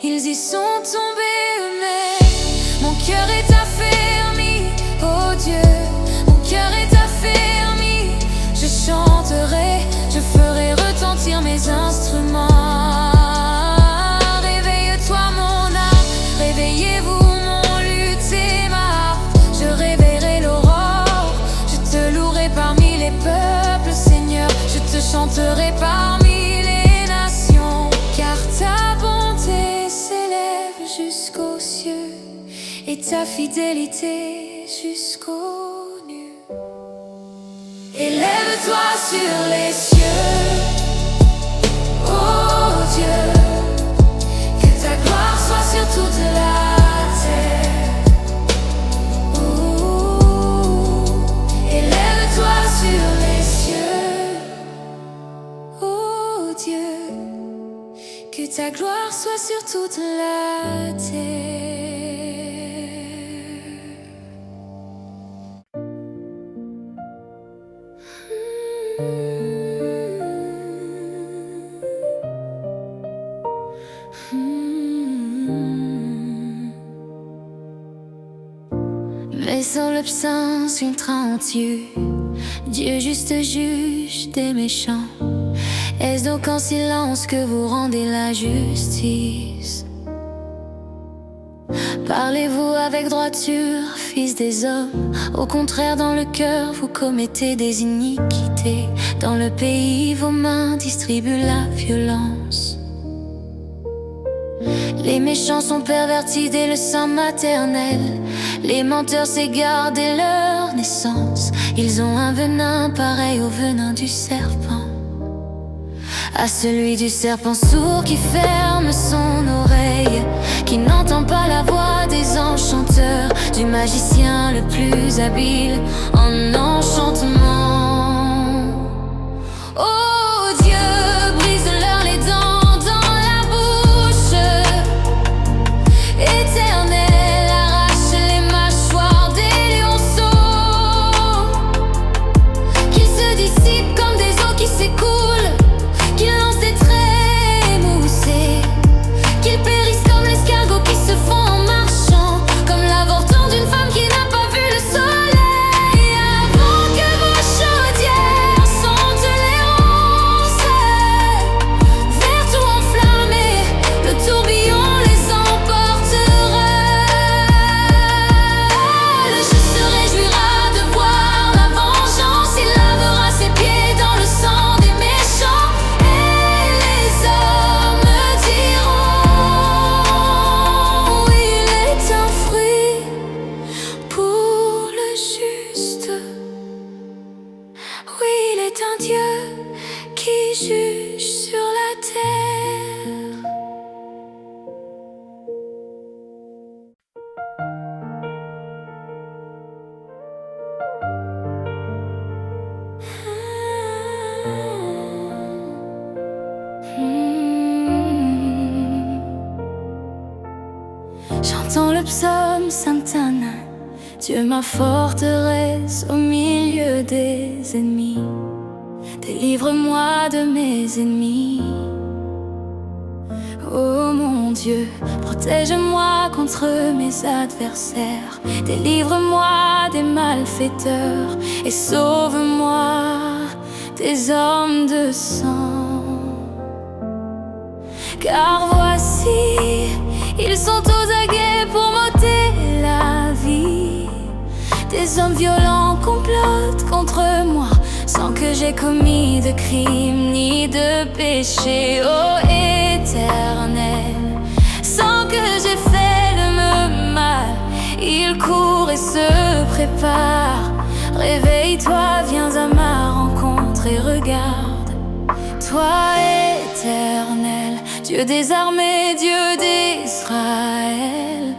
ils y sont tombés eux-mêmes. Mon cœur est affermi, oh Dieu, mon cœur est affermi. Je chanterai, je ferai retentir mes instruments. Réveille-toi mon âme, réveillez-vous mon luth et ma harpe. Je réveillerai l'aurore, je te louerai parmi les peuples, Seigneur. Je te chanterai parmi les nations, car ta bonté s'élève jusqu'aux cieux et ta fidélité jusqu'aux nues. Élève-toi sur les cieux, oh Dieu, que ta gloire soit sur toute la terre. Élève-toi sur les cieux, oh Dieu, que ta gloire soit sur toute la terre. Mais sans l'absence ultra entieux, Dieu juste juge des méchants. Est-ce donc en silence que vous rendez la justice? Parlez-vous avec droiture, fils des hommes? Au contraire, dans le cœur, vous commettez des iniquités. Dans le pays, vos mains distribuent la violence. Les méchants sont pervertis dès le sein maternel. Les menteurs s'égarent dès leur naissance. Ils ont un venin pareil au venin du serpent. À celui du serpent sourd qui ferme son oreille, qui n'entend pas la voix des enchanteurs, du magicien le plus habile en enchantement. Oh Dieu, brise-leur les dents dans la bouche. Éternel, arrache les mâchoires des lionceaux. Qu'ils se dissipent comme des eaux qui s'écoulent, qu'ils lancent des traits émoussés, qu'ils périssent comme l'escargot qui se fond en marchant, comme l'avorton d'une femme qui n'a pas vu le soleil. Avant que vos chaudières sentent les ronces, vers tout enflammé, le tourbillon les emportera. Le juste se réjouira de voir la vengeance, il lavera ses pieds dans le sang des méchants. Et les hommes diront, oui, il est un fruit pour le juste. Oui, il est un Dieu qui juge sur la terre. J'entends le psaume Sainte-Anne, Dieu ma forteresse au milieu des ennemis. Délivre-moi de mes ennemis. Oh mon Dieu, protège-moi contre mes adversaires. Délivre-moi des malfaiteurs et sauve-moi des hommes de sang. Car voici, ils sont aux aguets pour m'ôter la vie. Des hommes violents complotent contre moi, sans que j'ai commis de crime ni de péché. Oh Éternel, sans que j'ai fait le mal, ils courent et se préparent. Réveille-toi, viens à ma rencontre et regarde. Toi Éternel, Dieu des armées, Dieu d'Israël,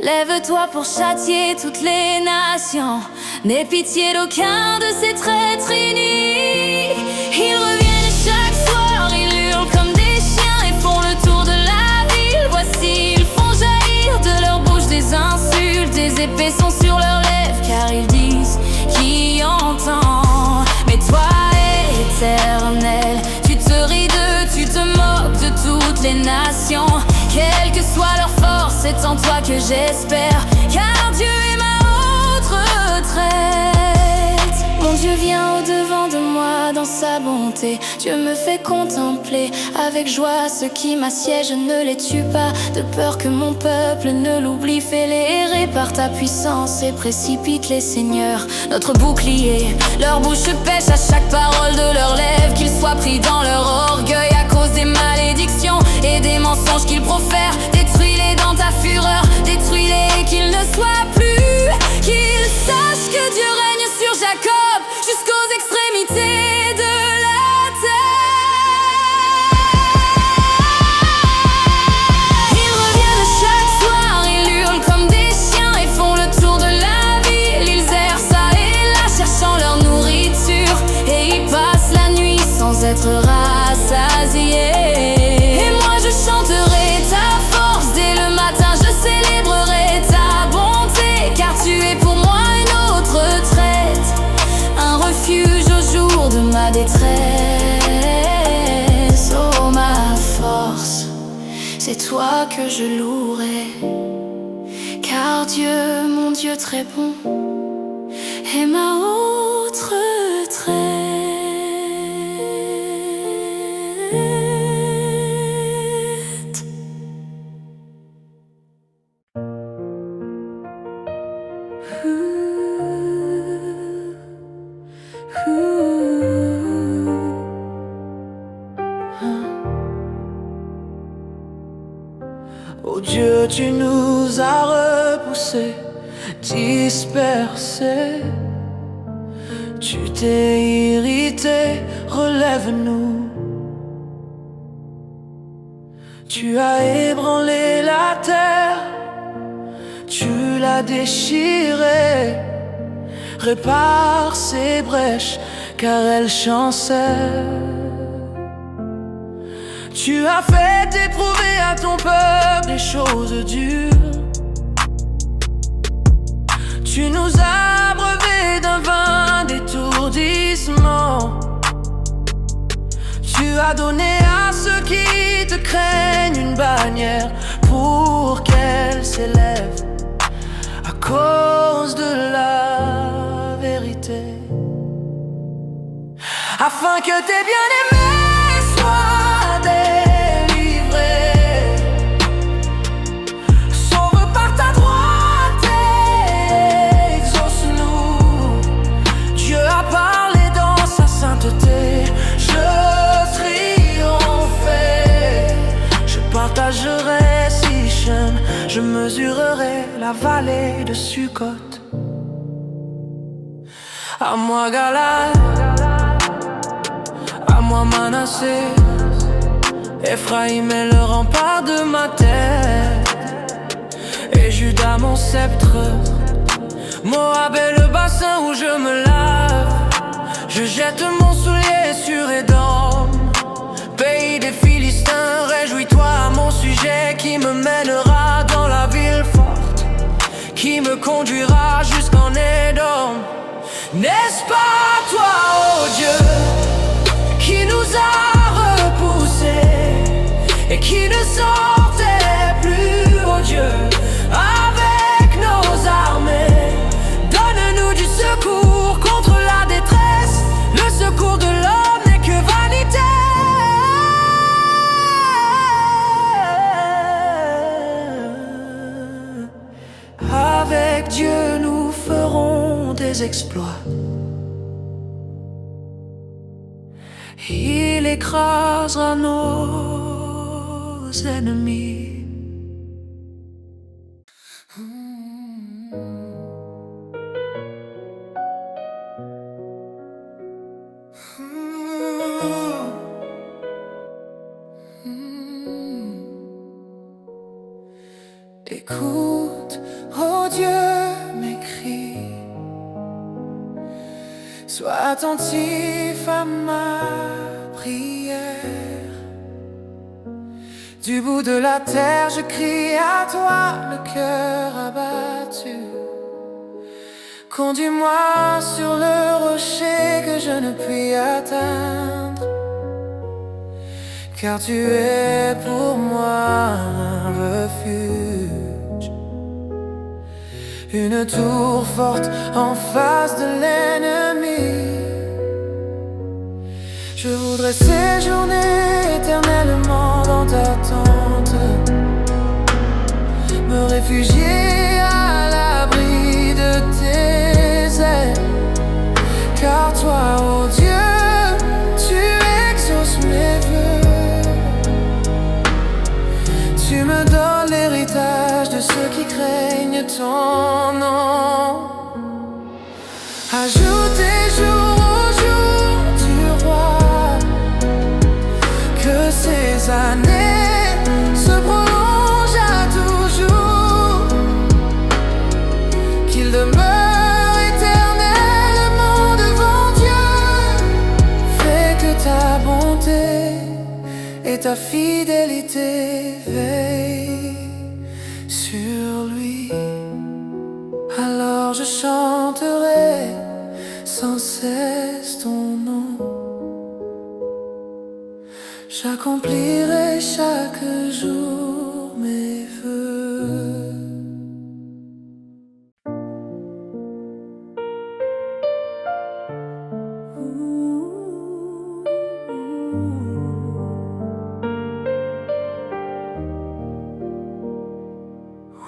lève-toi pour châtier toutes les nations. N'aie pitié d'aucun de ces traîtres iniques. Ils reviennent chaque soir, ils hurlent comme des chiens et font le tour de la ville. Voici, ils font jaillir de leur bouche des insultes. Des épées sont sur leurs lèvres, car ils disent qui entend. Mais toi, Éternel, tu te ris d'eux, tu te moques de toutes les nations. Quelle que soit leur force, c'est en toi que j'espère, car Dieu est ma haute retraite. Mon Dieu vient au-devant de moi dans sa bonté. Dieu me fait contempler avec joie ceux qui m'assiègent. Ne les tue pas, de peur que mon peuple ne l'oublie. Fais-les errer par ta puissance et précipite les seigneurs. Notre bouclier, leur bouche pêche à chaque parole de leurs lèvres. Qu'ils soient pris dans leur orgueil à cause des malédictions et des mensonges qu'ils profèrent. Détruis-les dans ta fureur, détruis-les qu'ils ne soient plus. Qu'ils sachent que Dieu règne sur Jacob jusqu'aux extrémités de la terre. Ils reviennent chaque soir, ils hurlent comme des chiens et font le tour de la ville. Ils errent ça et là cherchant leur nourriture, et ils passent la nuit sans être rassasiés. c'est toi que je louerai. Car Dieu, mon Dieu très bon, est ma haute retraite. Oh Dieu, tu nous as repoussés, dispersés. Tu t'es irrité, relève-nous. Tu as ébranlé la terre, tu l'as déchirée. Répare ses brèches, car elle chancelle. Tu as fait éprouver à ton peuple des choses dures. Tu nous as breuvés d'un vin d'étourdissement. Tu as donné à ceux qui te craignent une bannière pour qu'elle s'élève à cause de la vérité, afin que tes bien-aimés soient délivrés. Sauve par ta droite et exauce-nous. Dieu a parlé dans sa sainteté. Je triompherai, je partagerai Sichem, je mesurerai la vallée de Sukkot. À moi Galad, à moi Manassé, Ephraïm est le rempart de ma tête, et Juda mon sceptre. Moab est le bassin où je me lave. Je jette mon soulier sur Édom, pays des Philistins. Réjouis-toi à mon sujet, qui me mènera dans la ville forte, qui me conduira jusqu'en Édom. N'est-ce pas toi, ô Dieu, qui nous a repoussés et qui ne sortait plus, ô Dieu, avec nos armées? Donne-nous du secours contre la détresse. Le secours de l'homme n'est que vanité. Avec Dieu nous ferons des exploits. Il écrasera nos ennemis. Écoute, oh Dieu, mes cris. Sois attentif à ma prière. Du bout de la terre, je crie à toi, le cœur abattu. Conduis-moi sur le rocher que je ne puis atteindre, car tu es pour moi un refuge, une tour forte en face de l'ennemi. Je voudrais séjourner éternellement dans ta tente, me réfugier à l'abri de tes ailes. Car toi, ô Dieu, tu exauces mes vœux. Tu me donnes l'héritage de ceux qui craignent ton nom. Ajoute des jours au jour du roi, que ces années se prolongent à toujours, qu'il demeure éternellement devant Dieu. Fais que ta bonté et ta fidélité veillent sur lui. Alors je chanterai sans cesse ton nom. J'accomplirai chaque jour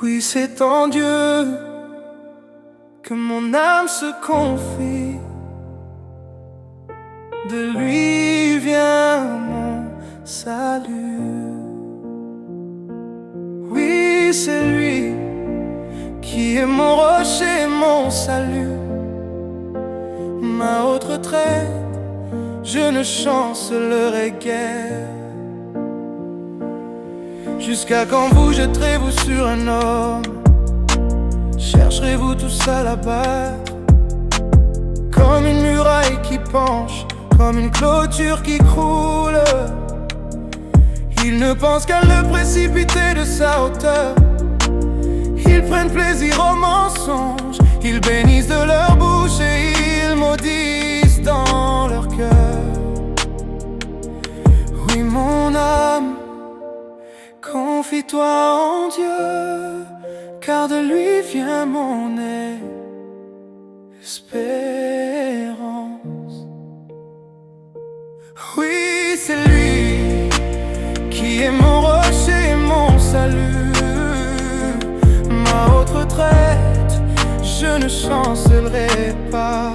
Oui, c'est en Dieu que mon âme se confie. De lui vient mon salut. Oui, c'est lui qui est mon rocher, mon salut. Ma haute retraite, je ne chancellerai guère. Jusqu'à quand vous jetterez-vous sur un homme? Chercherez-vous tout ça là-bas? Comme une muraille qui penche, comme une clôture qui croule. Ils ne pensent qu'à le précipiter de sa hauteur. Ils prennent plaisir aux mensonges. Ils bénissent de leur bouche et ils maudissent dans leur cœur. Oui, mon âme, confie-toi en Dieu, car de lui vient mon espérance. Oui, c'est lui qui est mon rocher et mon salut. Ma haute retraite, je ne chancellerai pas.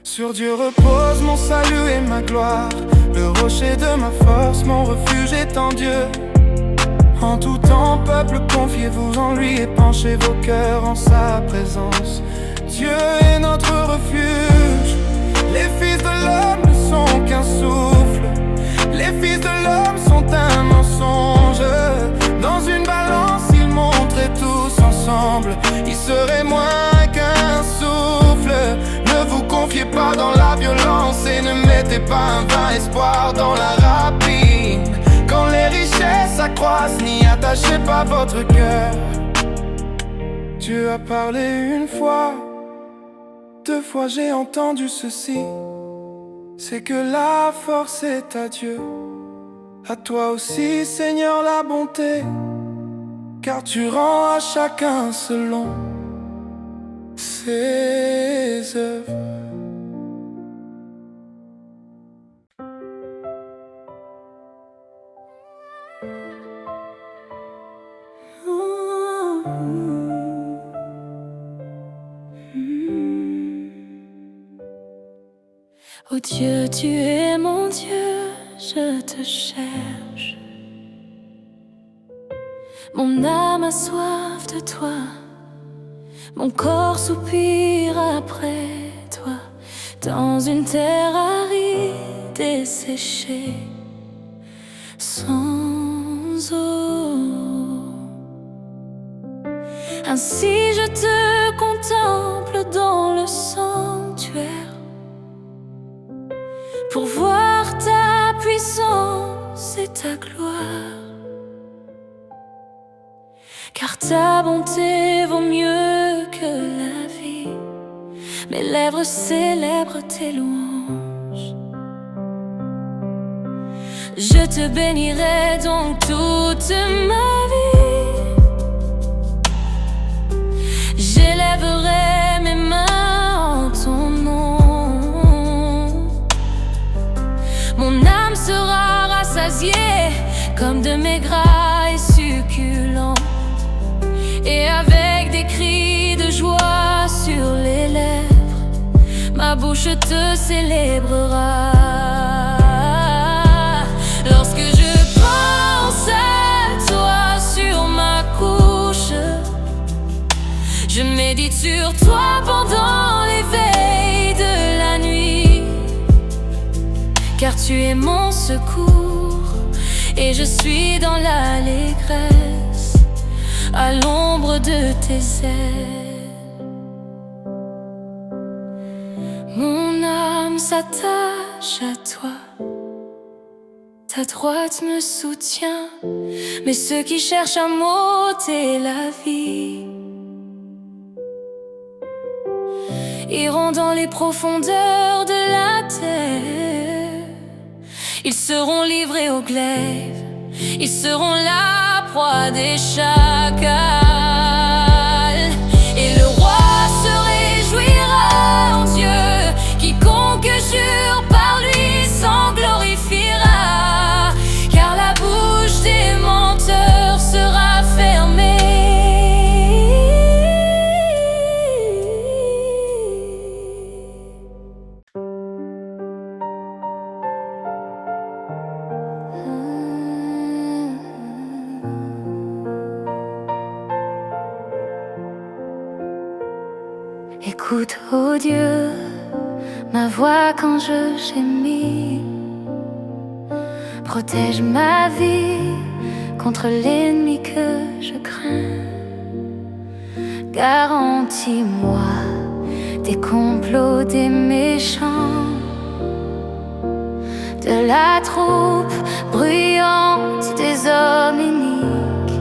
Sur Dieu repose mon salut et ma gloire. Le rocher de ma force, mon refuge est en Dieu. En tout temps, peuple, confiez-vous en lui et penchez vos cœurs en sa présence. Dieu est notre refuge. Les fils de l'homme ne sont qu'un souffle. Les fils de l'homme sont un mensonge. Dans une balance, ils monteraient tous ensemble. Ils seraient moins qu'un souffle. Ne vous confiez pas dans la violence et ne mettez pas un vain espoir dans la rapine. Quand les richesses s'accroissent, n'y attachez pas votre cœur. Dieu a parlé une fois, 2 fois j'ai entendu ceci. C'est que la force est à Dieu. À toi aussi, Seigneur, la bonté, car tu rends à chacun selon ses œuvres. Oh Dieu, tu es mon Dieu, je te cherche. Mon âme a soif de toi, mon corps soupire après toi. Dans une terre aride et séchée, sans eau. Ainsi je te contemple dans le sanctuaire, pour voir ta puissance et ta gloire. Car ta bonté vaut mieux que la vie, mes lèvres célèbrent tes louanges. Je te bénirai donc toute ma vie. J'élèverai mes mains en ton nom. Mon âme sera rassasiée comme de mes grailles succulentes, et avec des cris de joie sur les lèvres, ma bouche te célébrera. Lorsque je pense à toi sur ma couche, je médite sur toi pendant les veilles de la nuit. Car tu es mon secours et je suis dans l'allégresse à l'ombre de tes ailes. Mon âme s'attache à toi, ta droite me soutient, mais ceux qui cherchent à m'ôter la vie iront dans les profondeurs de la terre. Ils seront livrés au glaive, ils seront la proie des chacals. Et le roi se réjouira en Dieu, quiconque jure par lui s'en glorifiera. Car la bouche des menteurs sera Écoute, ô Dieu, ma voix quand je gémis. Protège ma vie contre l'ennemi que je crains. Garantis-moi des complots des méchants, de la troupe bruyante des hommes iniques.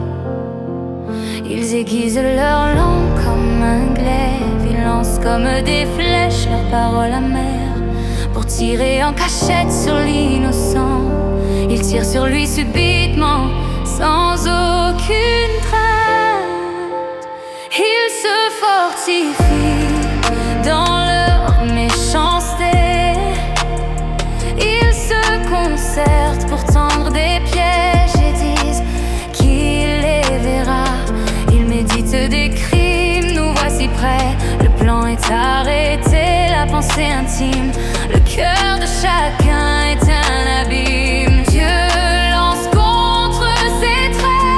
Ils aiguisent leur langue comme un glaive, ils lancent comme des flèches leurs paroles amères pour tirer en cachette sur l'innocent. Ils tirent sur lui subitement, sans aucune crainte. Ils se fortifient dans leur méchanceté. Ils se concertent pour tendre des pièges et disent qu'il les verra. Ils méditent des crimes, nous voici prêts. Le plan est arrêté, la pensée intime. Le cœur de chacun est un abîme. Dieu lance contre ses traits.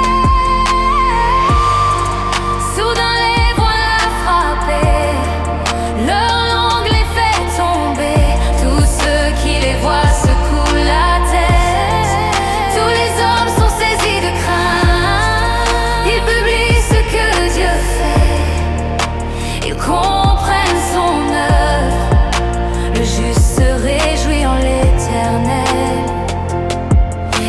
Soudain les voilà frappés, leur langue les fait tomber. Tous ceux qui les voient secouent la tête. Tous les hommes sont saisis de crainte. Ils publient ce que Dieu fait. Ils comprennent son œuvre. Le juste se réjouit en l'Éternel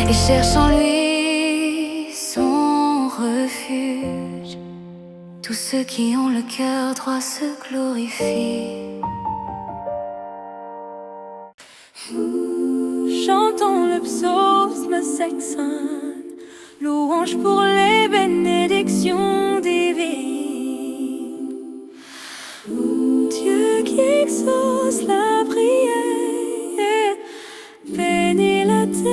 et cherche en lui son refuge. Tous ceux qui ont le cœur droit se glorifient. Chantons le psaume 700, louange pour les bénédictions divines. Dieu qui exauce la prière, bénis la terre.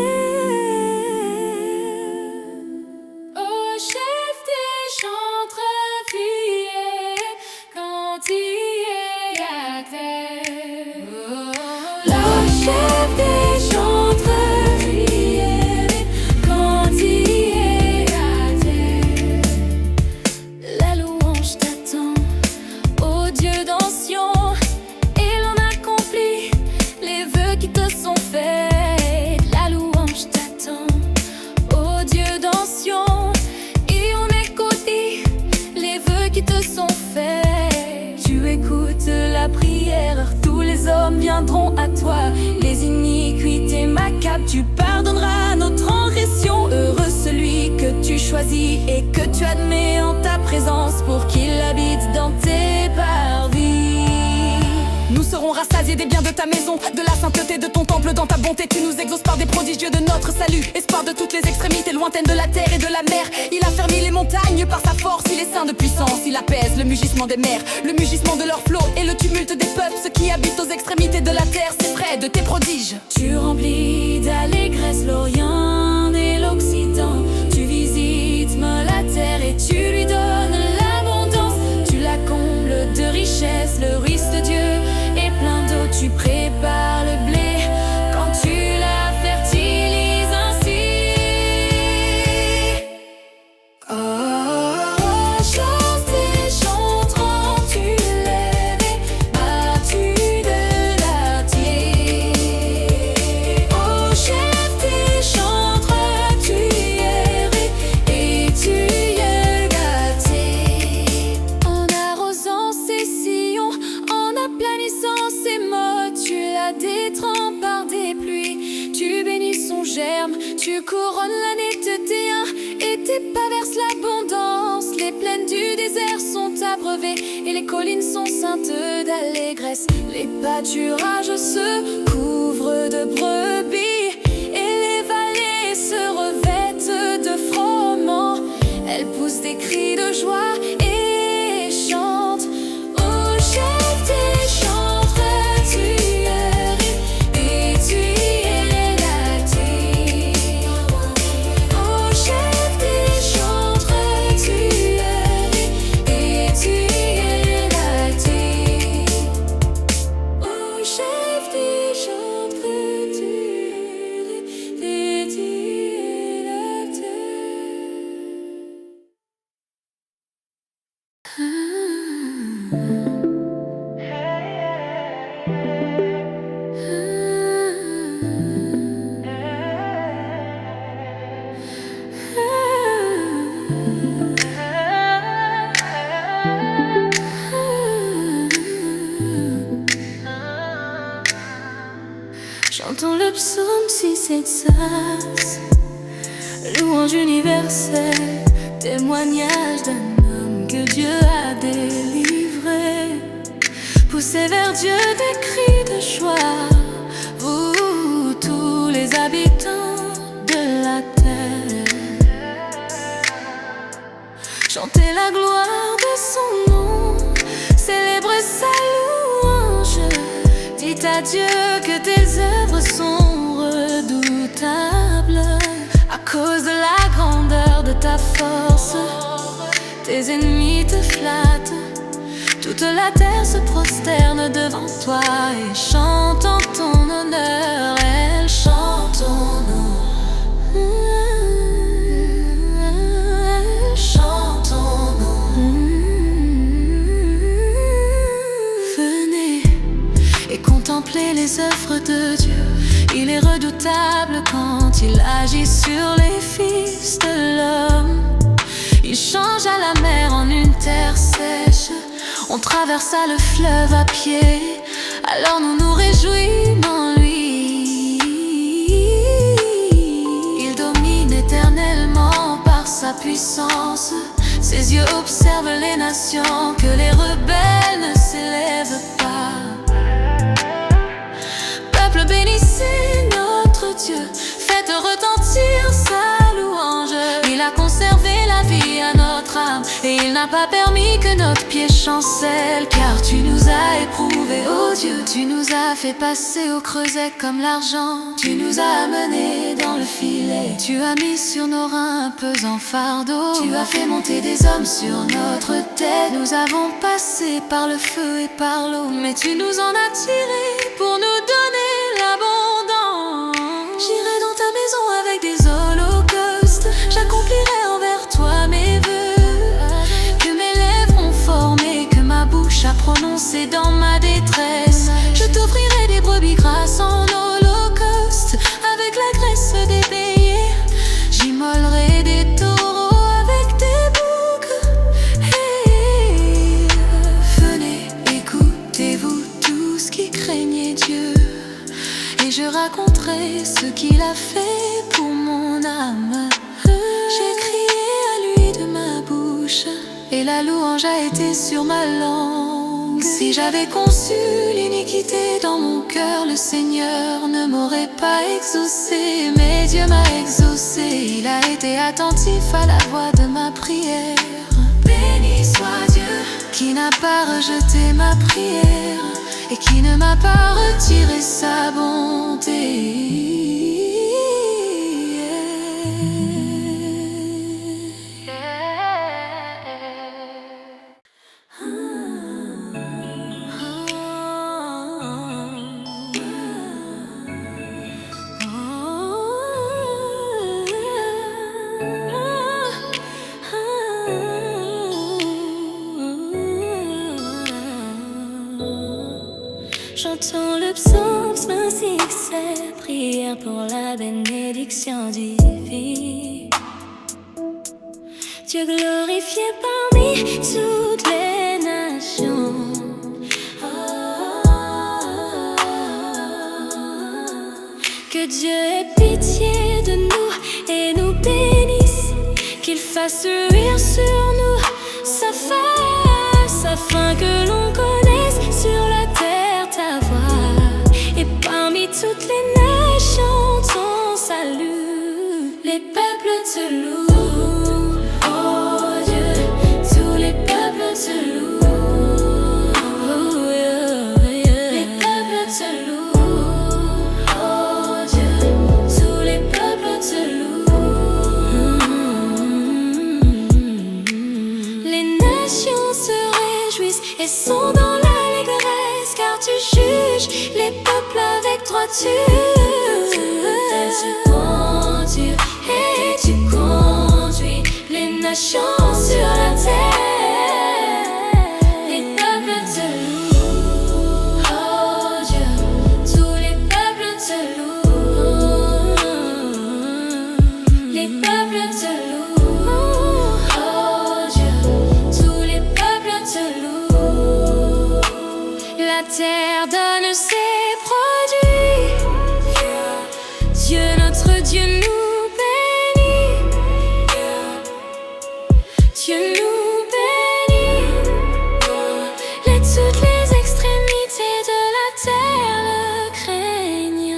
Au chef des chantres, fuyez quand il est à terre. Au chef des chantres, fuyez quand il est à terre. La louange t'attend, ô Dieu d'Ancien, et l'on accomplit les vœux qui te sont faits. La louange t'attend, ô Dieu d'Ancien, et on écoute les vœux qui te sont faits. Tu écoutes la prière, tous les hommes viendront à toi. Les iniquités macabres, tu pardonneras nos transgressions. Heureux celui que tu choisis et que tu admets en ta présence pour qu'il habite dans tes parvis. Nous serons rassasiés des biens de ta maison, de la sainteté de ton temple. Dans ta bonté tu nous exauces par des prodiges de notre salut. Espoir de toutes les extrémités lointaines de la terre et de la mer. Il a fermi les montagnes par sa force, il est saint de puissance. Il apaise le mugissement des mers, le mugissement de leurs flots et le tumulte des peuples. Ceux qui habitent aux extrémités de la terre, c'est près de tes prodiges. Tu remplis d'allégresse l'Orient et l'Occident. Tu visites la terre et tu lui donnes l'abondance. Tu la combles de richesses, le ruisse de Dieu est plein d'eau. Tu prépares le blé quand tu la fertilises ainsi. Oh, chante et chanteront, tu l'es battu de l'artier. Oh, chef des chantres, tu es et tu es gâté. En arrosant ses sillons, en aplanissant ses mots, tu la détrempes par des pluies. Tu bénis son germe, tu couronnes l'année de tes et t'épas verses l'abondance. Les plaines du désert sont abreuvées et les collines sont saintes d'allégresse. Les pâturages se couvrent de brebis et les vallées se revêtent de froment. Elles poussent des cris de joie et chantent. Au chef des chantres, tu es et tu es gâté. Au chef des chantres, tu es et tu es gâté. Au chef des chantres, tu es le psaume 6 et 16. Louange universelle, témoignage d'un homme que Dieu a délivré. Poussez vers Dieu des cris de joie, vous tous les habitants de la terre. Chantez la gloire de son nom, célébrez sa louange. Dites à Dieu que tes œuvres sont redoutables. À cause de la grandeur de ta force, tes ennemis te flattent. Toute la terre se prosterne devant toi et chante en ton honneur. Elle chante ton nom. Elle chante ton nom. Venez et contemplez les œuvres de Dieu. Il est redoutable quand il agit sur les fils de l'homme. Il change à la mer en une terre sèche. On traversa le fleuve à pied, alors nous nous réjouissons en lui. Il domine éternellement par sa puissance. Ses yeux observent les nations, que les rebelles ne s'élèvent pas. Peuple, bénissez notre Dieu, faites retentir sa louange. Il a conservé la vie à notre âme, et il n'a pas permis que notre pied chancelle. Car tu nous as éprouvés, ô Dieu, tu nous as fait passer au creuset comme l'argent. Tu nous as amenés dans le filet, tu as mis sur nos reins un pesant fardeau. Tu as fait monter des hommes sur notre tête. Nous avons passé par le feu et par l'eau, mais tu nous en as tirés pour nous donner l'abondance. J'irai dans ta maison avec des holocaustes, j'accomplirai envers toi mes vœux. Que mes lèvres ont formé, que ma bouche a prononcé dans ma détresse. Je t'offrirai des brebis grasses en holocauste, avec la graisse des béliers. J'immolerai des taureaux avec des boucs. Hey, venez, écoutez-vous tous qui craignez Dieu, et je raconterai ce qu'il a fait pour mon âme. J'ai crié à lui de ma bouche, et la louange a été sur ma langue. Si j'avais conçu l'iniquité dans mon cœur, le Seigneur ne m'aurait pas exaucé. Mais Dieu m'a exaucé, il a été attentif à la voix de ma prière. Béni soit Dieu, qui n'a pas rejeté ma prière, et qui ne m'a pas retiré sa bonté. Chantons le psaume 6, prière pour la bénédiction divine. Dieu glorifié parmi toutes les nations. Que Dieu ait pitié de nous et nous bénisse, qu'il fasse luire sur nous sa face, afin que l'on connaisse sur la terre ta voix, et parmi toutes les nations ton salut. Les peuples te louent, oh Dieu, tous les peuples te louent. Les peuples te louent, oh Dieu, tous les peuples te louent. Les nations se réjouissent et sont dans l'allégresse, car tu juges les peuples avec droiture. Bon Dieu, et tu conduis les nations sur la terre. Les peuples te louent, oh Dieu, tous les peuples te louent. Les peuples te louent, oh Dieu, tous les peuples te louent. La terre donne ses produits, Dieu nous bénit, Dieu nous bénit. Toutes les extrémités de la terre le craignent.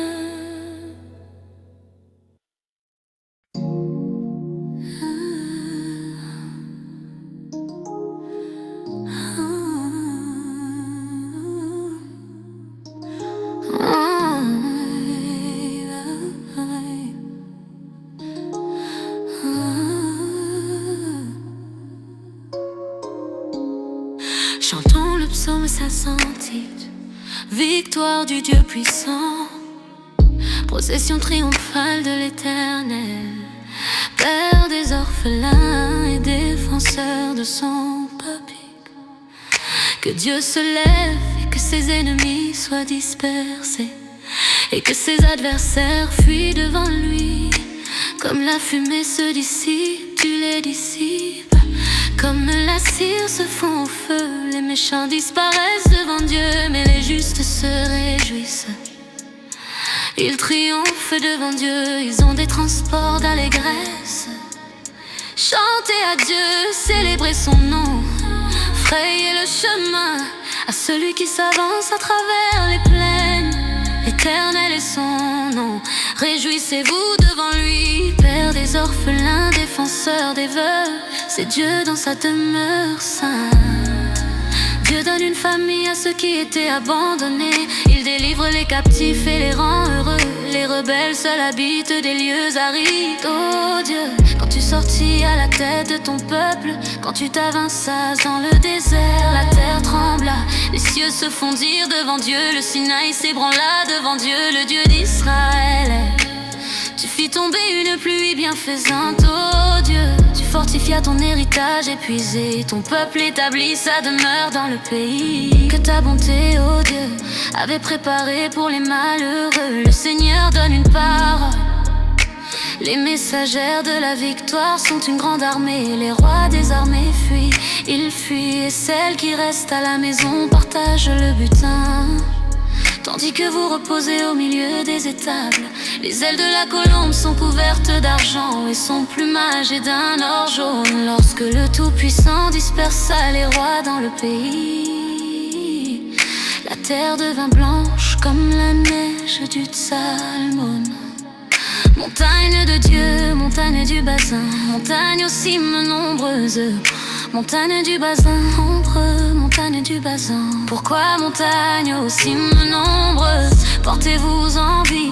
Chantons le psaume 508, victoire du Dieu puissant, procession triomphale de l'Éternel, Père des orphelins et défenseur de son peuple. Que Dieu se lève et que ses ennemis soient dispersés, et que ses adversaires fuient devant lui. Comme la fumée se dissipe, tu les dissipes. Comme la cire se fond au feu, les méchants disparaissent devant Dieu, mais les justes se réjouissent. Ils triomphent devant Dieu, ils ont des transports d'allégresse. Chantez à Dieu, célébrez son nom, frayez le chemin à celui qui s'avance à travers les plaines. Éternel est son nom, réjouissez-vous devant lui. Père des orphelins, défenseur des veuves, c'est Dieu dans sa demeure sainte. Dieu donne une famille à ceux qui étaient abandonnés. Il délivre les captifs et les rend heureux. Les rebelles seuls habitent des lieux arides. Oh Dieu, quand tu sortis à la tête de ton peuple, quand tu t'avanças dans le désert, la terre trembla, les cieux se fondirent devant Dieu, le Sinaï s'ébranla devant Dieu, le Dieu d'Israël. Tu fis tomber une pluie bienfaisante, oh Dieu. Tu fortifias ton héritage épuisé, ton peuple établit sa demeure dans le pays que ta bonté, oh Dieu, avait préparé pour les malheureux. Le Seigneur donne une part. Les messagères de la victoire sont une grande armée. Les rois des armées fuient, ils fuient, et celles qui restent à la maison partagent le butin. Tandis que vous reposez au milieu des étables, les ailes de la colombe sont couvertes d'argent et son plumage est d'un or jaune. Lorsque le Tout-Puissant dispersa les rois dans le pays, la terre devint blanche comme la neige du Tsalmon. Montagne de Dieu, montagne du bassin, montagne aux cimes nombreuses, montagne du bassin, entre montagne du bassin. Pourquoi montagne aux cimes nombreuses portez-vous envie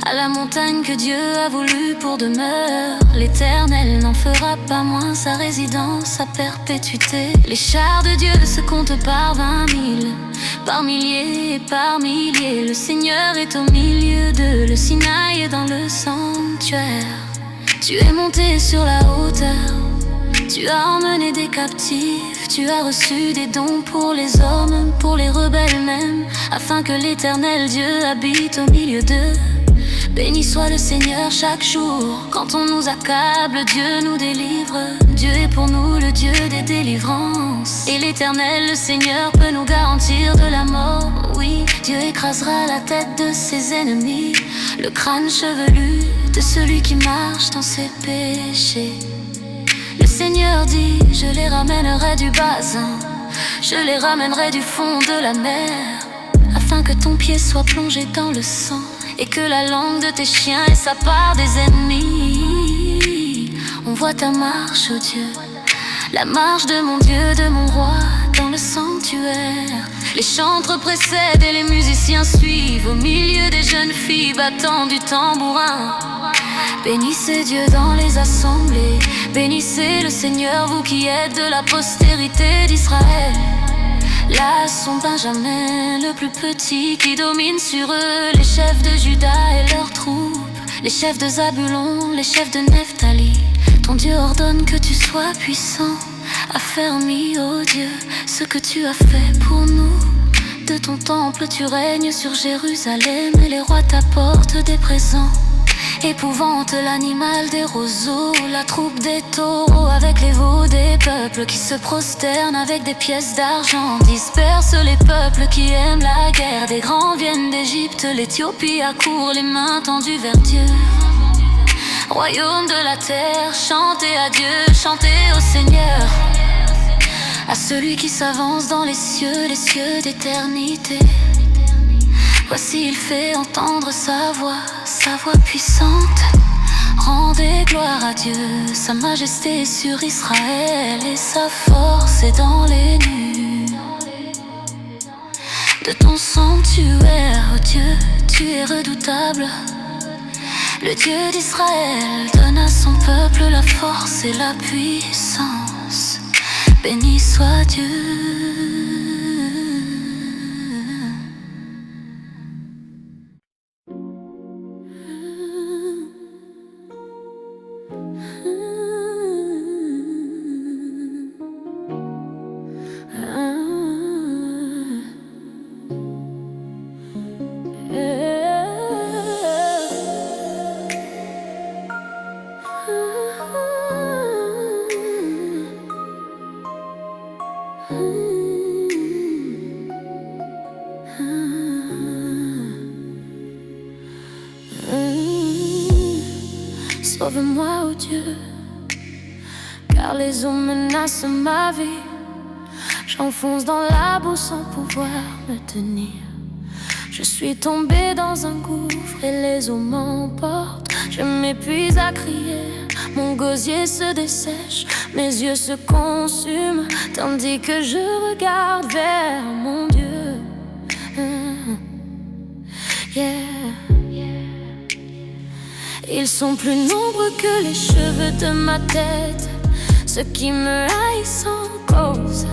à la montagne que Dieu a voulu pour demeure? L'Éternel n'en fera pas moins sa résidence à perpétuité. Les chars de Dieu se comptent par 20 000, par milliers et par milliers. Le Seigneur est au milieu d'eux, le Sinaï est dans le sanctuaire. Tu es monté sur la hauteur, tu as emmené des captifs, tu as reçu des dons pour les hommes, pour les rebelles même, afin que l'Éternel Dieu habite au milieu d'eux. Béni soit le Seigneur chaque jour. Quand on nous accable, Dieu nous délivre. Dieu est pour nous le Dieu des délivrances. Et l'Éternel, le Seigneur, peut nous garantir de la mort. Oui, Dieu écrasera la tête de ses ennemis, le crâne chevelu de celui qui marche dans ses péchés. Le Seigneur dit, je les ramènerai du bassin, je les ramènerai du fond de la mer, afin que ton pied soit plongé dans le sang, et que la langue de tes chiens ait sa part des ennemis. On voit ta marche, oh Dieu, la marche de mon Dieu, de mon roi, dans le sanctuaire. Les chantres précèdent et les musiciens suivent, au milieu des jeunes filles battant du tambourin. Bénissez Dieu dans les assemblées, bénissez le Seigneur, vous qui êtes de la postérité d'Israël. Là sont Benjamin, le plus petit, qui domine sur eux, les chefs de Juda et leurs troupes, les chefs de Zabulon, les chefs de Nephtali. Ton Dieu ordonne que tu sois puissant, affermis, ô Dieu, ce que tu as fait pour nous. De ton temple tu règnes sur Jérusalem, et les rois t'apportent des présents. Épouvante l'animal des roseaux, la troupe des taureaux avec les veaux des peuples qui se prosternent avec des pièces d'argent. Disperse les peuples qui aiment la guerre, des grands viennent d'Égypte, l'Éthiopie accourt les mains tendues vers Dieu. Royaume de la terre, chantez à Dieu, chantez au Seigneur, à celui qui s'avance dans les cieux d'éternité. Voici il fait entendre sa voix puissante. Rendez gloire à Dieu, sa majesté est sur Israël et sa force est dans les nues. De ton sanctuaire, oh Dieu, tu es redoutable. Le Dieu d'Israël donne à son peuple la force et la puissance. Béni soit Dieu. Sauve-moi, oh Dieu, car les eaux menacent ma vie. J'enfonce dans la boue sans pouvoir me tenir. Je suis tombée dans un gouffre et les eaux m'emportent. Je m'épuise à crier, mon gosier se dessèche, mes yeux se consument, tandis que je regarde vers mon Dieu. Ils sont plus nombreux que les cheveux de ma tête, ceux qui me haïssent en cause.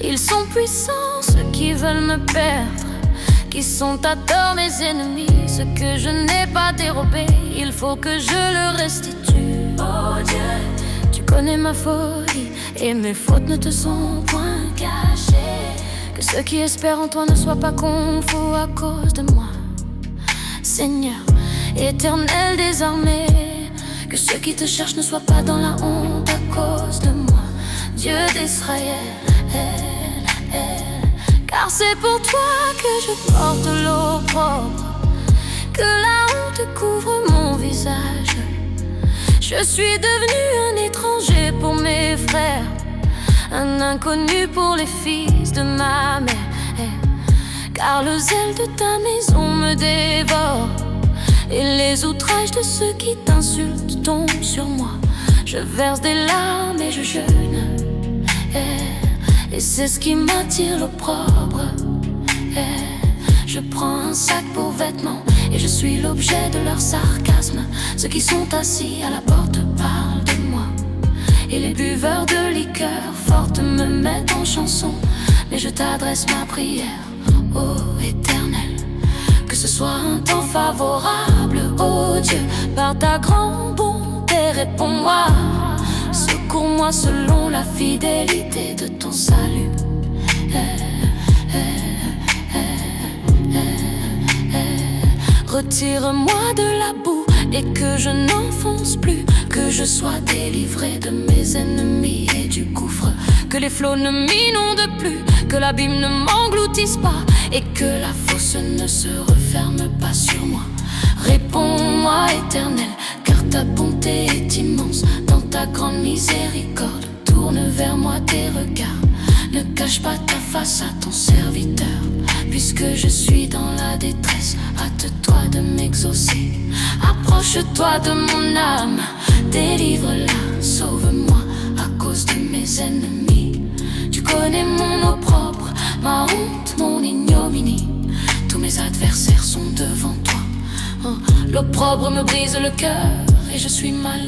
Ils sont puissants, ceux qui veulent me perdre, qui sont à tort mes ennemis. Ce que je n'ai pas dérobé, il faut que je le restitue. Oh Dieu, tu connais ma folie et mes fautes ne te sont point cachées. Que ceux qui espèrent en toi ne soient pas confus à cause de moi. Seigneur, Éternel des armées, que ceux qui te cherchent ne soient pas dans la honte à cause de moi. Dieu d'Israël, car c'est pour toi que je porte l'opprobre, que la honte couvre mon visage. Je suis devenu un étranger pour mes frères, un inconnu pour les fils de ma mère. Car le zèle de ta maison me dévore, et les outrages de ceux qui t'insultent tombent sur moi. Je verse des larmes et je jeûne, et c'est ce qui m'attire l'opprobre. Je prends un sac pour vêtements et je suis l'objet de leur sarcasme. Ceux qui sont assis à la porte parlent de moi, et les buveurs de liqueur forte me mettent en chanson. Mais je t'adresse ma prière, ô Éternel, que ce soit un temps favorable, ô Dieu. Par ta grande bonté, réponds-moi, secours-moi selon la fidélité de ton salut. Retire-moi de la boue et que je n'enfonce plus, que je sois délivré de mes ennemis et du gouffre, que les flots ne m'inondent plus, que l'abîme ne m'engloutisse pas et que la fosse ne se referme pas sur moi. Réponds-moi, Éternel, car ta bonté est immense. Dans ta grande miséricorde, tourne vers moi tes regards. Ne cache pas ta face à ton serviteur, puisque je suis dans la détresse. Hâte-toi de m'exaucer, approche-toi de mon âme, délivre-la, sauve-moi à cause de mes ennemis. Tu connais mon opprobre, ma honte, mon ignominie. Tous mes adversaires sont devant toi. Oh, l'opprobre me brise le cœur et je suis malade.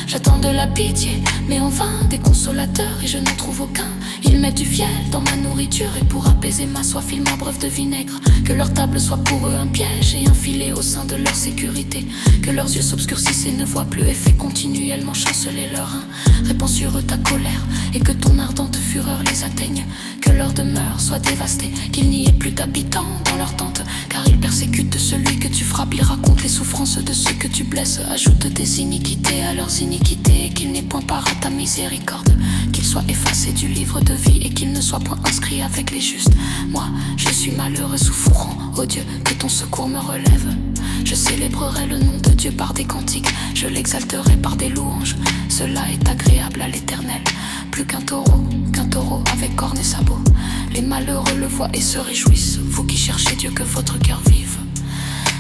J'attends de la pitié, mais en vain des consolateurs, et je n'en trouve aucun. Ils mettent du fiel dans ma nourriture, et pour apaiser ma soif, ils m'abreuvent de vinaigre. Que leur table soit pour eux un piège et un filet au sein de leur sécurité. Que leurs yeux s'obscurcissent et ne voient plus, et fait continuellement chanceler leurs reins. Répands sur eux ta colère, et que ton ardente fureur les atteigne. Que leur demeure soit dévastée, qu'il n'y ait plus d'habitants dans leur tente. Car ils persécutent celui que tu frappes, ils racontent les souffrances de ceux que tu blesses. Ajoute tes iniquités à leurs iniquités, et qu'il n'ait point part à ta miséricorde. Qu'ils soient effacés du livre de vie, et qu'ils ne soient point inscrits avec les justes. Moi, je suis malheureux souffrant, ô Dieu, que ton secours me relève. Je célébrerai le nom de Dieu par des cantiques, je l'exalterai par des louanges. Cela est agréable à l'Éternel. Plus qu'un taureau avec cornes et sabots. Les malheureux le voient et se réjouissent. Vous qui cherchez Dieu, que votre cœur vive.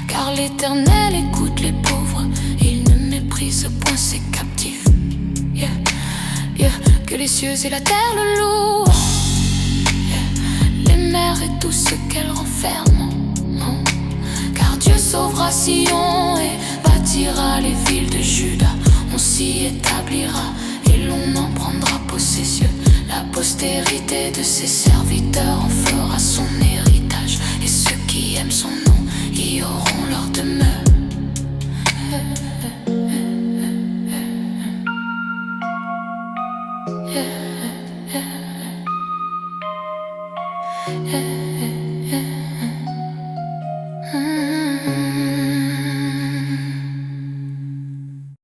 Car l'Éternel écoute les pauvres, il ne méprise point ses captifs. Yeah, yeah. Que les cieux et la terre le louent. Yeah. Les mers et tout ce qu'elles renferment. Car Dieu sauvera Sion et bâtira les villes de Juda. On s'y établira et l'on en prendra possession. La postérité de ses serviteurs en fera son héritage. Et ceux qui aiment son nom y auront leur demeure. Yeah.